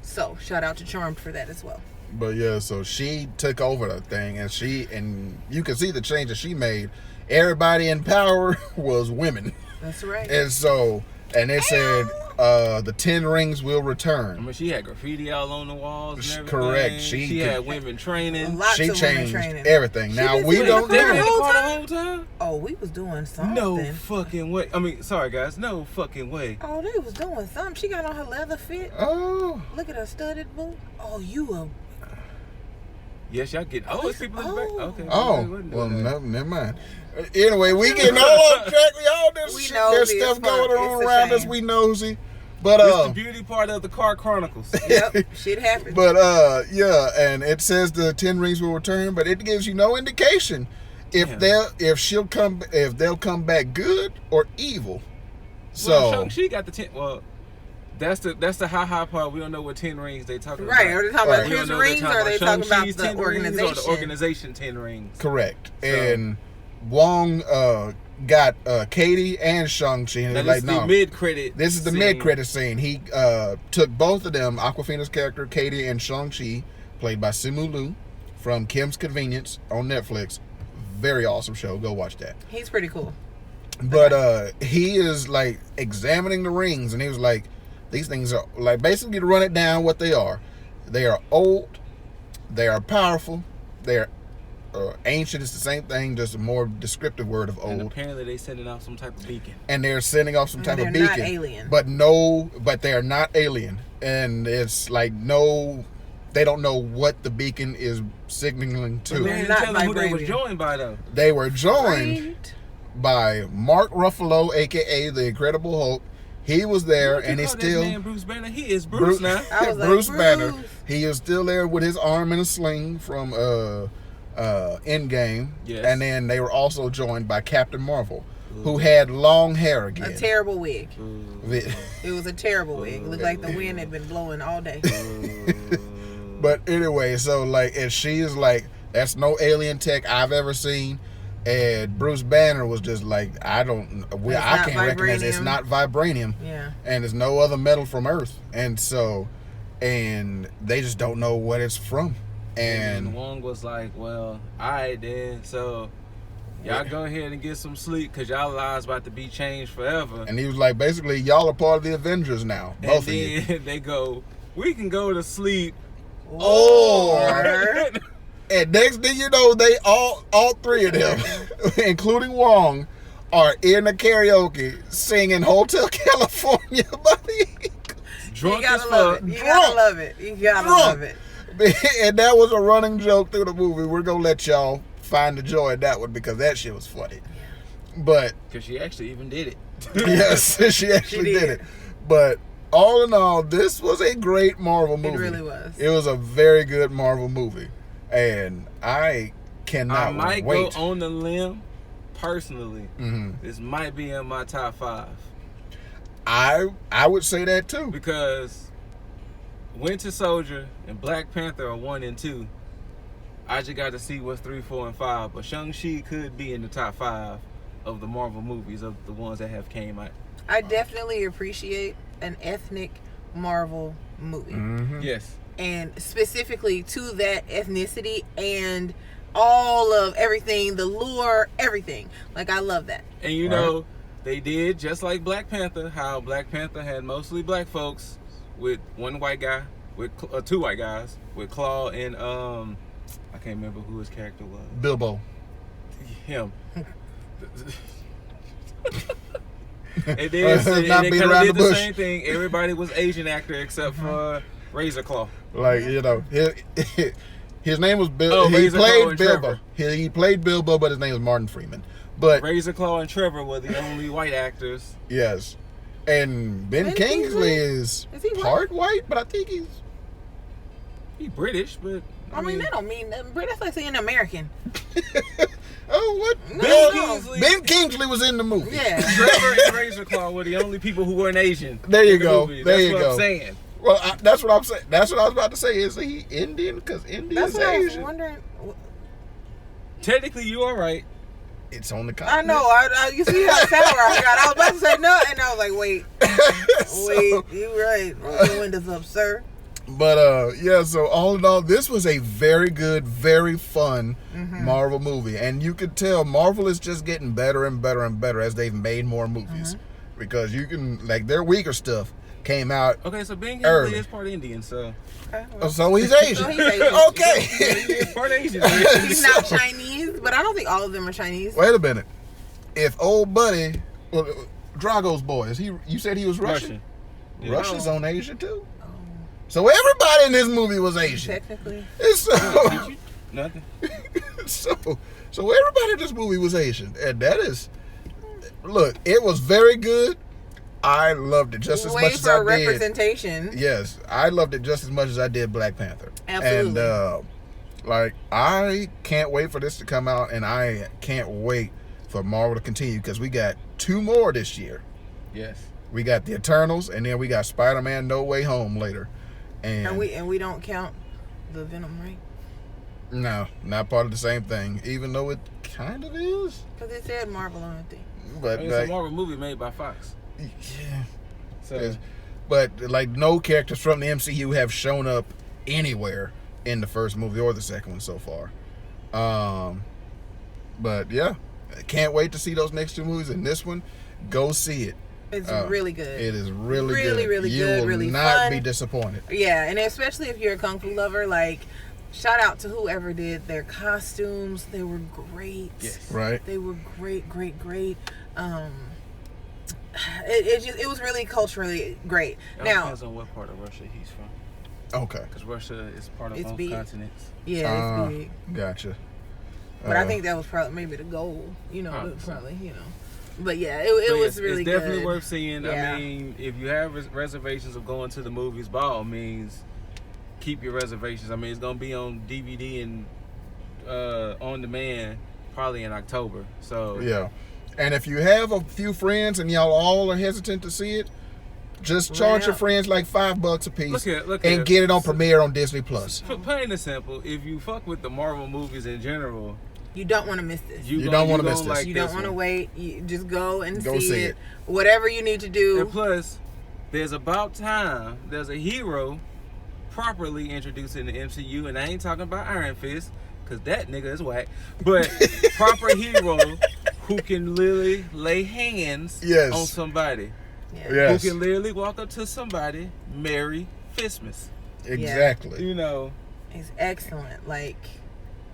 Speaker 3: So shout out to Charmed for that as well.
Speaker 1: But yeah, so she took over the thing, and you can see the change that she made. Everybody in power was women.
Speaker 3: That's right.
Speaker 1: And so, and it said the 10 rings will return.
Speaker 2: I mean, she had graffiti all on the walls and everything.
Speaker 1: Correct.
Speaker 2: She had women training.
Speaker 1: She changed everything. Now, we don't know.
Speaker 2: The whole time?
Speaker 3: Oh, we was doing something.
Speaker 2: No fucking way. I mean, sorry, guys. No fucking way.
Speaker 3: Oh, they was doing something. She got on her leather fit.
Speaker 1: Oh.
Speaker 3: Look at her studded boot. Oh, you a...
Speaker 2: Yes, y'all get... Oh, it's people in the back. Okay.
Speaker 1: Oh, well, never mind. Anyway, we getting all off track. All this shit, there's stuff going on around us. We nosy. But
Speaker 2: it's the beauty part of the car Chronicles.
Speaker 3: Yep, shit happens.
Speaker 1: But yeah, and it says the 10 rings will return, but it gives you no indication if they'll come back good or evil. So
Speaker 2: Shang-Chi got the 10. Well, that's the high part. We don't know what 10 rings they talking about.
Speaker 3: Right? Are they talking about his rings, or are they talking about the organization?
Speaker 2: Or the organization 10 rings.
Speaker 1: Correct. So, and Wong got Katie and Shang-Chi, and
Speaker 2: this is the mid-credit.
Speaker 1: This is the mid-credit scene. He took both of them, Awkwafina's character, Katie, and Shang-Chi, played by Simu Liu, from Kim's Convenience on Netflix. Very awesome show. Go watch that.
Speaker 3: He's pretty cool.
Speaker 1: But he is like examining the rings, and he was like, these things are like, basically, to run it down, what they are. They are old. They are powerful. They are ancient is the same thing, just a more descriptive word of
Speaker 2: And
Speaker 1: old.
Speaker 2: apparently they sending out some type of beacon.
Speaker 1: And they're sending off some type of
Speaker 3: They're
Speaker 1: beacon.
Speaker 3: not alien.
Speaker 1: But they're not alien. And it's like they don't know what the beacon is signaling to.
Speaker 2: They
Speaker 3: They're
Speaker 2: didn't
Speaker 3: not
Speaker 2: tell them who they was
Speaker 3: vibranium.
Speaker 2: joined by though.
Speaker 1: They were joined
Speaker 3: Right?
Speaker 1: by Mark Ruffalo, aka the Incredible Hulk. He was there,
Speaker 2: What you
Speaker 1: and he's
Speaker 2: call
Speaker 1: still
Speaker 2: that man Bruce Banner. He is Bruce now.
Speaker 3: I was like,
Speaker 1: Bruce Banner.
Speaker 3: Bruce.
Speaker 1: He is still there with his arm in a sling from Endgame.
Speaker 2: Yes.
Speaker 1: And then they were also joined by Captain Marvel, who had long hair again.
Speaker 3: A terrible wig.
Speaker 1: The-
Speaker 3: It was a terrible wig. It looked like the wind had been blowing all day.
Speaker 1: But anyway, so like, and she is like, that's no alien tech I've ever seen. And Bruce Banner was just like, I can't recognize it. It's
Speaker 3: vibranium.
Speaker 1: not vibranium.
Speaker 3: Yeah.
Speaker 1: And there's no other metal from Earth. And so, and they just don't know what it's from.
Speaker 2: And
Speaker 1: And
Speaker 2: Wong was like, well, alright then, so y'all go ahead and get some sleep because y'all lives about to be changed forever.
Speaker 1: he was like, basically, y'all are part of the Avengers now. Both of you.
Speaker 2: And then they go, we can go to sleep.
Speaker 1: Or- And next thing you know, they all three of them, including Wong, are in a karaoke singing Hotel California by the Eagles.
Speaker 2: Drunk
Speaker 3: You
Speaker 2: as
Speaker 3: gotta love
Speaker 2: fuck.
Speaker 3: it. You gotta love it. You gotta
Speaker 1: Drunk.
Speaker 3: love it.
Speaker 1: And that was a running joke through the movie. We're gonna let y'all find the joy in that one because that shit was funny. But
Speaker 2: Because she actually even did it.
Speaker 1: yes, she actually
Speaker 3: did.
Speaker 1: did it. But all in all, this was a great Marvel movie.
Speaker 3: It really was.
Speaker 1: It was a very good Marvel movie, and I cannot
Speaker 2: I might
Speaker 1: wait.
Speaker 2: go on the limb, personally.
Speaker 1: Mhm.
Speaker 2: This might be in my top 5.
Speaker 1: I would say that too.
Speaker 2: Because Winter Soldier and Black Panther are 1 and 2. I just got to see what's 3, 4, and 5. But Shang-Chi could be in the top 5 of the Marvel movies, of the ones that have came out.
Speaker 3: I definitely appreciate an ethnic Marvel movie.
Speaker 1: Mhm.
Speaker 2: Yes.
Speaker 3: And specifically to that ethnicity and all of everything, the lore, everything. Like, I love that.
Speaker 2: And you know, they did just like Black Panther, how Black Panther had mostly black folks with one white guy, with 2 white guys, with Claw and I can't remember who his character was.
Speaker 1: Bilbo.
Speaker 2: Him. And then
Speaker 1: Not
Speaker 2: they
Speaker 1: beat
Speaker 2: kind
Speaker 1: around
Speaker 2: of did
Speaker 1: the
Speaker 2: the
Speaker 1: bush.
Speaker 2: same thing. Everybody was Asian actor except for Razor Claw.
Speaker 1: Like, you know, his name was Bill.
Speaker 2: Oh,
Speaker 1: he
Speaker 2: Razor Claw
Speaker 1: played
Speaker 2: and
Speaker 1: Bilbo.
Speaker 2: Trevor.
Speaker 1: He played Bilbo, but his name was Martin Freeman. But
Speaker 2: Razor Claw and Trevor were the only white actors.
Speaker 1: yes, and Ben
Speaker 3: Ben
Speaker 1: Kingsley
Speaker 3: Kingsley?
Speaker 1: is
Speaker 3: Is he white?
Speaker 1: part white, but I think he's.
Speaker 2: He British, but
Speaker 3: I mean, that don't mean nothing. But that's like saying American.
Speaker 1: Oh, what?
Speaker 3: No,
Speaker 1: Ben,
Speaker 3: no.
Speaker 2: Kingsley.
Speaker 1: Ben Kingsley was in the movie.
Speaker 3: Yeah.
Speaker 2: Trevor and Razor Claw were the only people who weren't Asian.
Speaker 1: There you
Speaker 2: in the
Speaker 1: go.
Speaker 2: movie.
Speaker 1: There
Speaker 2: That's
Speaker 1: you
Speaker 2: what
Speaker 1: go.
Speaker 2: I'm saying.
Speaker 1: Well, that's what I'm saying. That's what I was about to say. Is he Indian? Because Indian
Speaker 3: That's
Speaker 1: is
Speaker 3: what I was
Speaker 1: Asian.
Speaker 3: wondering.
Speaker 2: Technically, you are right.
Speaker 1: It's on the
Speaker 3: I
Speaker 1: continent.
Speaker 3: know. You see how sour I got. I was about to say no, and I was like, wait,
Speaker 1: So-
Speaker 3: wait, you right. Roll your windows up, sir.
Speaker 1: But yeah, so all in all, this was a very good, very fun Marvel movie. And you could tell Marvel is just getting better and better and better as they've made more movies. Because you can, like, their weaker stuff came out.
Speaker 2: Okay, so Ben
Speaker 1: Early.
Speaker 2: Kingsley is part Indian, so
Speaker 3: Okay,
Speaker 1: Oh,
Speaker 3: well,
Speaker 1: so he's Asian.
Speaker 3: So he's Asian.
Speaker 1: Okay.
Speaker 2: he is part Asian.
Speaker 3: he's not Chinese, but I don't think all of them are Chinese.
Speaker 1: Wait a minute. If old buddy, well, Drago's boy, you said he was Russian?
Speaker 2: Yeah.
Speaker 1: Russia's on Asia too.
Speaker 3: Oh,
Speaker 1: So everybody in this movie was Asian.
Speaker 3: technically.
Speaker 1: And so,
Speaker 2: Did you? Nothing.
Speaker 1: so everybody in this movie was Asian. And that is, look, it was very good. I loved it just as
Speaker 3: Way
Speaker 1: much as
Speaker 3: for
Speaker 1: I did.
Speaker 3: representation.
Speaker 1: Yes, I loved it just as much as I did Black Panther.
Speaker 3: Absolutely.
Speaker 1: And like, I can't wait for this to come out, and I can't wait for Marvel to continue because we got 2 more this year.
Speaker 2: Yes.
Speaker 1: We got the Eternals, and then we got Spider-Man: No Way Home later. And
Speaker 3: we don't count the Venom, right?
Speaker 1: no, not part of the same thing, even though it kind of is.
Speaker 3: Because it said Marvel on the thing.
Speaker 1: But
Speaker 2: It's
Speaker 1: like,
Speaker 2: a Marvel movie made by Fox.
Speaker 1: yeah.
Speaker 2: So
Speaker 1: Yes. But like, no characters from the MCU have shown up anywhere in the first movie or the second one so far. But yeah, I can't wait to see those next 2 movies. And this one, go see it.
Speaker 3: It's really good.
Speaker 1: It is really,
Speaker 3: Really,
Speaker 1: good.
Speaker 3: really
Speaker 1: you
Speaker 3: good,
Speaker 1: will
Speaker 3: really
Speaker 1: not
Speaker 3: fun.
Speaker 1: be disappointed.
Speaker 3: Yeah, and especially if you're a kung fu lover, like, shout out to whoever did their costumes. They were great.
Speaker 2: Yes.
Speaker 1: Right.
Speaker 3: They were great. It was really culturally great.
Speaker 2: It
Speaker 3: Now
Speaker 2: depends on what part of Russia he's from.
Speaker 1: Okay.
Speaker 2: Because Russia is part of
Speaker 3: It's
Speaker 2: both
Speaker 3: big.
Speaker 2: continents.
Speaker 3: yeah, it's big.
Speaker 1: Gotcha.
Speaker 3: But I think that was probably maybe the goal. Probably. But yeah, it
Speaker 2: But
Speaker 3: was
Speaker 2: yes,
Speaker 3: really
Speaker 2: it's definitely
Speaker 3: good.
Speaker 2: worth seeing.
Speaker 3: Yeah.
Speaker 2: I mean, if you have reservations of going to the movies, by all means, keep your reservations. I mean, it's gonna be on DVD and on demand probably in October. So
Speaker 1: Yeah. And if you have a few friends and y'all all are hesitant to see it, just charge your friends like $5 a piece and get it on premiere on Disney Plus.
Speaker 2: Plain and simple, if you fuck with the Marvel movies in general,
Speaker 3: You don't want to miss this.
Speaker 1: You don't want to miss this.
Speaker 2: like
Speaker 3: You don't
Speaker 2: this
Speaker 3: want to
Speaker 2: one.
Speaker 3: wait. You just go and
Speaker 1: Go
Speaker 3: see
Speaker 1: see
Speaker 3: it.
Speaker 1: it.
Speaker 3: Whatever you need to do.
Speaker 2: And plus, there's about time there's a hero properly introduced in the MCU, and I ain't talking about Iron Fist, because that nigga is whack. But proper hero who can literally lay hands on somebody.
Speaker 3: Yeah.
Speaker 1: Yes.
Speaker 2: Who can literally walk up to somebody, Merry Fistmas.
Speaker 1: Exactly.
Speaker 2: You know,
Speaker 3: It's excellent. Like,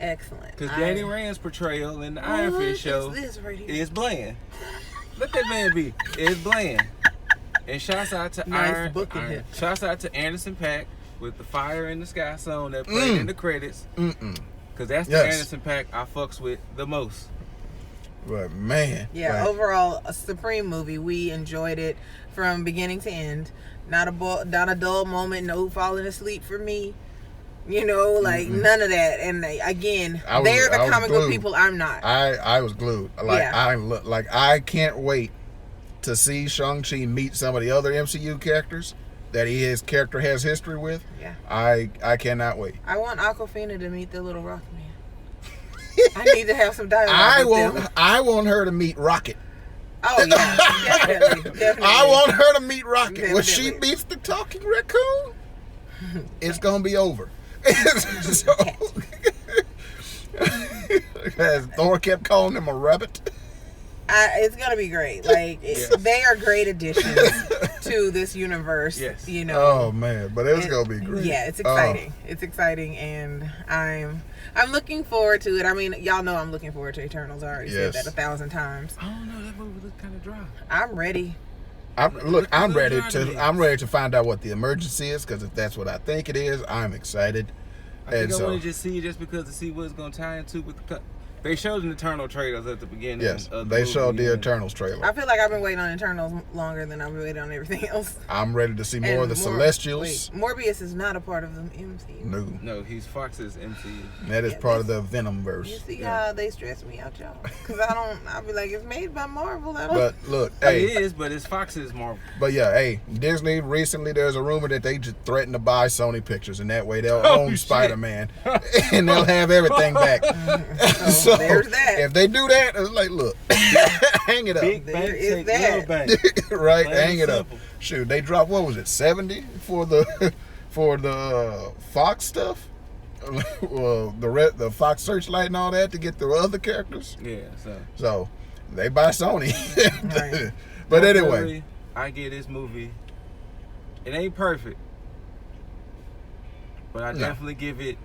Speaker 3: excellent.
Speaker 2: because Danny Rand's portrayal in the Iron Fist show
Speaker 3: This right here?
Speaker 2: is bland. Let that man be. It's bland. And shouts out to
Speaker 3: Nice booking hit.
Speaker 2: Shouts out to Anderson .Paak with the Fire in the Sky song that played in the credits. Because that's the Anderson .Paak I fucks with the most.
Speaker 1: But man.
Speaker 3: Yeah, overall, a supreme movie. We enjoyed it from beginning to end. Not a dull moment. No falling asleep for me. None of that. And again, they're the comic book people. I'm not.
Speaker 1: I was glued. I can't wait to see Shang-Chi meet some of the other MCU characters that his character has history with.
Speaker 3: Yeah.
Speaker 1: I cannot wait.
Speaker 3: I want Awkwafina to meet the little rock man. I need to have some dialogue with them.
Speaker 1: I want her to meet Rocket.
Speaker 3: Oh yeah, definitely.
Speaker 1: I want her to meet Rocket.
Speaker 3: Definitely.
Speaker 1: When she meets the talking raccoon, it's gonna be over. So, as Thor kept calling him a rabbit.
Speaker 3: It's gonna be great. Like they are great additions to this universe.
Speaker 2: Yes.
Speaker 1: Oh man, but it's gonna be great.
Speaker 3: Yeah, it's exciting. It's exciting, and I'm looking forward to it. I mean, y'all know I'm looking forward to Eternals. I already said that 1,000 times.
Speaker 2: I don't know, that movie looked kind of dry.
Speaker 3: I'm ready.
Speaker 1: I'm ready to find out what the emergency is, because if that's what I think it is, I'm excited.
Speaker 2: I think I want to just see it just because to see what it's going to tie into with the. They showed an Eternal trailers at the beginning.
Speaker 1: Yes,
Speaker 2: of
Speaker 1: they
Speaker 2: movie,
Speaker 1: showed the Eternals trailer.
Speaker 3: I feel like I've been waiting on Eternals longer than I've been waiting on everything else.
Speaker 1: I'm ready to see more of the Celestials.
Speaker 3: Wait, Morbius is not a part of the MCU.
Speaker 1: No,
Speaker 2: he's Fox's MCU.
Speaker 1: That is part of the Venom verse.
Speaker 3: You see how they stress me out, y'all? Because I'll be like, it's made by Marvel.
Speaker 1: But look,
Speaker 2: It is, but it's Fox's Marvel.
Speaker 1: But yeah, hey, Disney recently, there's a rumor that they just threatened to buy Sony Pictures, and that way they'll own Spider-Man, and they'll have everything back.
Speaker 3: So there's that.
Speaker 1: If they do that, it's like, look, hang it up.
Speaker 2: Big bank take little bank.
Speaker 1: Right,
Speaker 2: Plain
Speaker 1: hang it
Speaker 2: simple.
Speaker 1: up. Shoot, they dropped, what was it, 70 for the Fox stuff? Well, the Fox Searchlight and all that to get the other characters.
Speaker 2: Yeah,
Speaker 1: So they buy Sony.
Speaker 3: Right.
Speaker 1: But anyway,
Speaker 2: I get this movie. It ain't perfect, but I definitely give it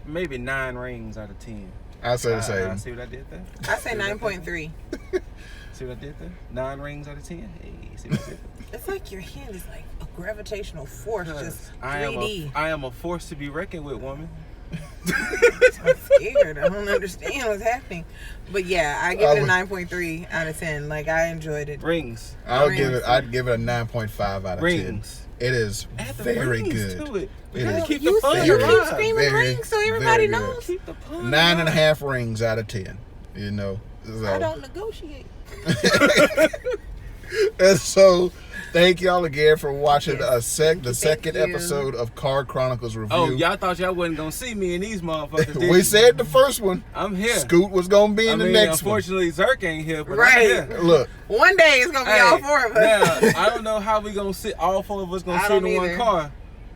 Speaker 2: maybe 9 rings out of 10.
Speaker 1: I say the same.
Speaker 2: See what I did there?
Speaker 3: I say 9.3.
Speaker 2: See what I did there? 9 rings out of 10. Hey, see what I did there?
Speaker 3: It's like your hand is like a gravitational force, just 3D.
Speaker 2: I am a force to be reckoned with, woman.
Speaker 3: I'm scared. I don't understand what's happening. But yeah, I give it a 9.3 out of 10. Like, I enjoyed it.
Speaker 2: Rings.
Speaker 1: I'd give it a 9.5 out of 10. It is
Speaker 2: Add the
Speaker 1: very
Speaker 2: rings
Speaker 1: good.
Speaker 2: to it.
Speaker 1: It is.
Speaker 2: Keep
Speaker 3: You
Speaker 2: the fun
Speaker 3: keep
Speaker 2: alive.
Speaker 3: screaming rings so everybody knows.
Speaker 2: Keep the fun
Speaker 1: 9.5 rings out of 10. You know. So.
Speaker 3: I don't negotiate.
Speaker 1: And so, thank y'all again for watching the second
Speaker 3: you.
Speaker 1: episode of Card Chronicles Review.
Speaker 2: Oh, y'all thought y'all wasn't gonna see me in these motherfuckers. Did
Speaker 1: We
Speaker 2: you?
Speaker 1: said the first one.
Speaker 2: I'm here.
Speaker 1: Scoot was gonna be in the next one.
Speaker 2: unfortunately, Zerk ain't here, but
Speaker 3: Right.
Speaker 2: I'm here.
Speaker 1: Look,
Speaker 3: One day it's going to be all 4 of us.
Speaker 2: Now, I don't know how we gonna sit. All 4 of us gonna
Speaker 3: I
Speaker 2: sit in
Speaker 3: don't
Speaker 2: one
Speaker 3: either.
Speaker 2: car.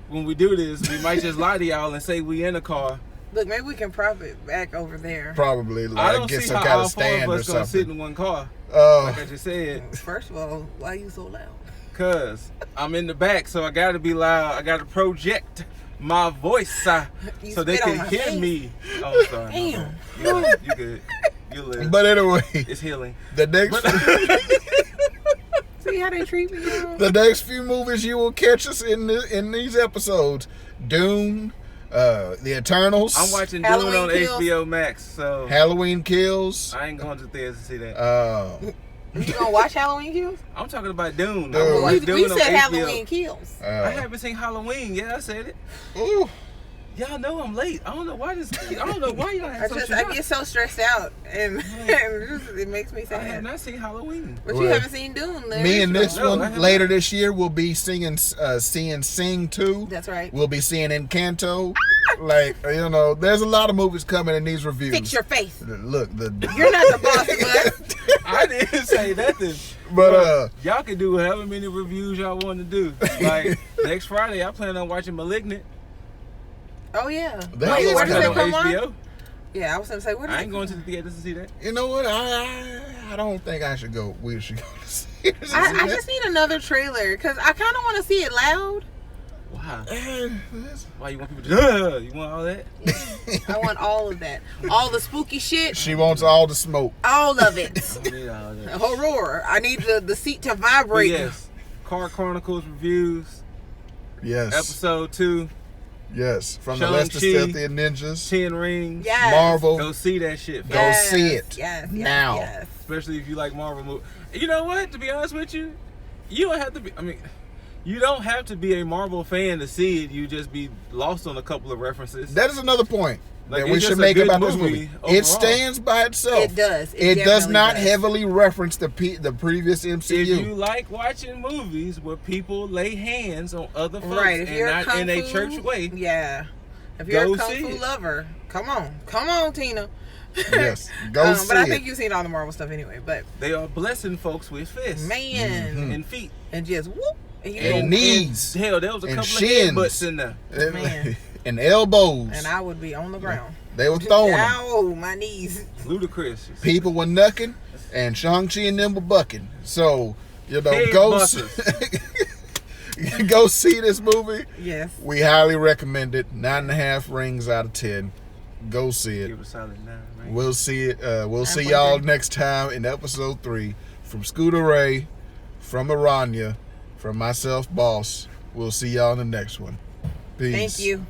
Speaker 2: When we do this, we might just lie to y'all and say we in a car.
Speaker 3: Look, maybe we can prop it back over there.
Speaker 1: probably
Speaker 2: I
Speaker 1: like
Speaker 2: don't
Speaker 1: get
Speaker 2: see
Speaker 1: some
Speaker 2: how
Speaker 1: kind
Speaker 2: all
Speaker 1: of
Speaker 2: 4
Speaker 1: stand
Speaker 2: of
Speaker 1: or
Speaker 2: us gonna sit
Speaker 1: something.
Speaker 2: in one car.
Speaker 1: Oh,
Speaker 2: Like I just said.
Speaker 3: First of all, why are you so loud?
Speaker 2: Cause I'm in the back, so I gotta be loud. I gotta project my voice
Speaker 3: You
Speaker 2: so they
Speaker 3: spit on
Speaker 2: can
Speaker 3: my
Speaker 2: hear
Speaker 3: face.
Speaker 2: me. Oh, sorry.
Speaker 3: Damn.
Speaker 2: You good. You live.
Speaker 1: But anyway,
Speaker 2: It's healing.
Speaker 1: the next
Speaker 3: See how they treat me, y'all?
Speaker 1: the next few movies you will catch us in these episodes: Dune, The Eternals.
Speaker 2: I'm watching
Speaker 3: Halloween
Speaker 2: Dune on
Speaker 3: Kills.
Speaker 2: HBO Max, so
Speaker 1: Halloween Kills.
Speaker 2: I ain't going to the theater to see that.
Speaker 3: You gonna watch Halloween Kills?
Speaker 2: I'm talking about Dune. I'm
Speaker 1: Dude.
Speaker 2: gonna watch
Speaker 3: We
Speaker 2: Dune on
Speaker 3: said
Speaker 2: HBO.
Speaker 3: Halloween Kills.
Speaker 2: I haven't seen Halloween. Yeah, I said it.
Speaker 1: Ooh,
Speaker 2: Y'all know I'm late. I don't know why y'all have
Speaker 3: I get so stressed out, and it makes me
Speaker 2: I have
Speaker 3: sad.
Speaker 2: not seen Halloween.
Speaker 3: But you
Speaker 1: Well,
Speaker 3: haven't seen Dune. the
Speaker 1: me and
Speaker 3: original.
Speaker 1: this
Speaker 2: No, I
Speaker 1: one
Speaker 2: haven't.
Speaker 1: later this year we'll be seeing Sing 2.
Speaker 3: That's right.
Speaker 1: We'll be seeing Encanto. Like, you know, there's a lot of movies coming in these reviews.
Speaker 3: Fix your face.
Speaker 1: Look,
Speaker 3: You're not the boss of us.
Speaker 2: I didn't say nothing.
Speaker 1: but
Speaker 2: Y'all can do however many reviews y'all want to do. Like next Friday, I plan on watching *Malignant*.
Speaker 3: Oh yeah.
Speaker 1: That
Speaker 3: Wait,
Speaker 1: is
Speaker 3: where does
Speaker 1: kinda
Speaker 3: it come on?
Speaker 2: HBO.
Speaker 3: Yeah, I was gonna say where does
Speaker 2: I
Speaker 3: it
Speaker 2: ain't
Speaker 3: come
Speaker 2: going to
Speaker 3: on?
Speaker 2: the theater to see that.
Speaker 1: you know what? I don't think I should go. We should go to see it.
Speaker 3: I just need another trailer because I kind of want to see it loud.
Speaker 2: Wow.
Speaker 1: Eh,
Speaker 2: Why you want people to? You want all that?
Speaker 3: I want all of that, all the spooky shit,
Speaker 1: She wants all the smoke.
Speaker 3: all of it.
Speaker 2: I don't need all that.
Speaker 3: Horror. I need the seat to
Speaker 2: But
Speaker 3: vibrate.
Speaker 2: yes, Car Chronicles reviews,
Speaker 1: Yes.
Speaker 2: episode 2,
Speaker 1: Yes. From the
Speaker 2: Shang-Chi.
Speaker 1: Lester Stealthy Ninjas.
Speaker 2: 10 Rings.
Speaker 3: Yes.
Speaker 1: Marvel.
Speaker 2: Go see that shit.
Speaker 1: Go
Speaker 2: Folks.
Speaker 1: see it
Speaker 3: Yes.
Speaker 1: now.
Speaker 3: Yes.
Speaker 2: Especially if you like Marvel movies. You know what? To be honest with you, you don't have to be. I mean, you don't have to be a Marvel fan to see it. You just be lost on a couple of references.
Speaker 1: That is another point
Speaker 2: Like,
Speaker 1: that we
Speaker 2: it's
Speaker 1: should
Speaker 2: just a
Speaker 1: make
Speaker 2: good
Speaker 1: about this
Speaker 2: movie
Speaker 1: movie.
Speaker 2: overall.
Speaker 1: It stands by itself.
Speaker 3: It does.
Speaker 1: It does
Speaker 3: definitely
Speaker 1: not
Speaker 3: does.
Speaker 1: heavily reference the previous MCU.
Speaker 2: If you like watching movies where people lay hands on other folks
Speaker 3: Right. If
Speaker 2: and
Speaker 3: you're a
Speaker 2: not
Speaker 3: kung
Speaker 2: in a
Speaker 3: fu,
Speaker 2: church way,
Speaker 3: yeah. If you're
Speaker 2: go
Speaker 3: a kung
Speaker 2: see
Speaker 3: fu
Speaker 2: it.
Speaker 3: lover, come on, Tina.
Speaker 1: Yes, go see
Speaker 3: But I
Speaker 1: it.
Speaker 3: think you've seen all the Marvel stuff anyway. But
Speaker 2: they are blessing folks with fists
Speaker 3: man,
Speaker 2: and feet.
Speaker 3: and just whoop, and you
Speaker 1: And
Speaker 3: know,
Speaker 1: knees.
Speaker 2: Hell, there was a
Speaker 1: And
Speaker 2: couple
Speaker 1: shins.
Speaker 2: of headbutts in there.
Speaker 3: Man.
Speaker 1: And elbows.
Speaker 3: and I would be on the ground.
Speaker 1: They were throwing them.
Speaker 3: Ow, my knees.
Speaker 2: Ludicrous.
Speaker 1: People were knucking, and Shang-Chi and them were bucking. So, you know,
Speaker 2: Head
Speaker 1: go go see this movie.
Speaker 3: Yes.
Speaker 1: We highly recommend it. 9.5 rings out of 10. Go see it.
Speaker 2: Give it a solid 9, right?
Speaker 1: We'll see it. We'll see
Speaker 3: 9.3.
Speaker 1: y'all next time in episode 3. From Scooter Ray, from Aranya, from myself, Boss. We'll see y'all in the next one. Peace.
Speaker 3: Thank you.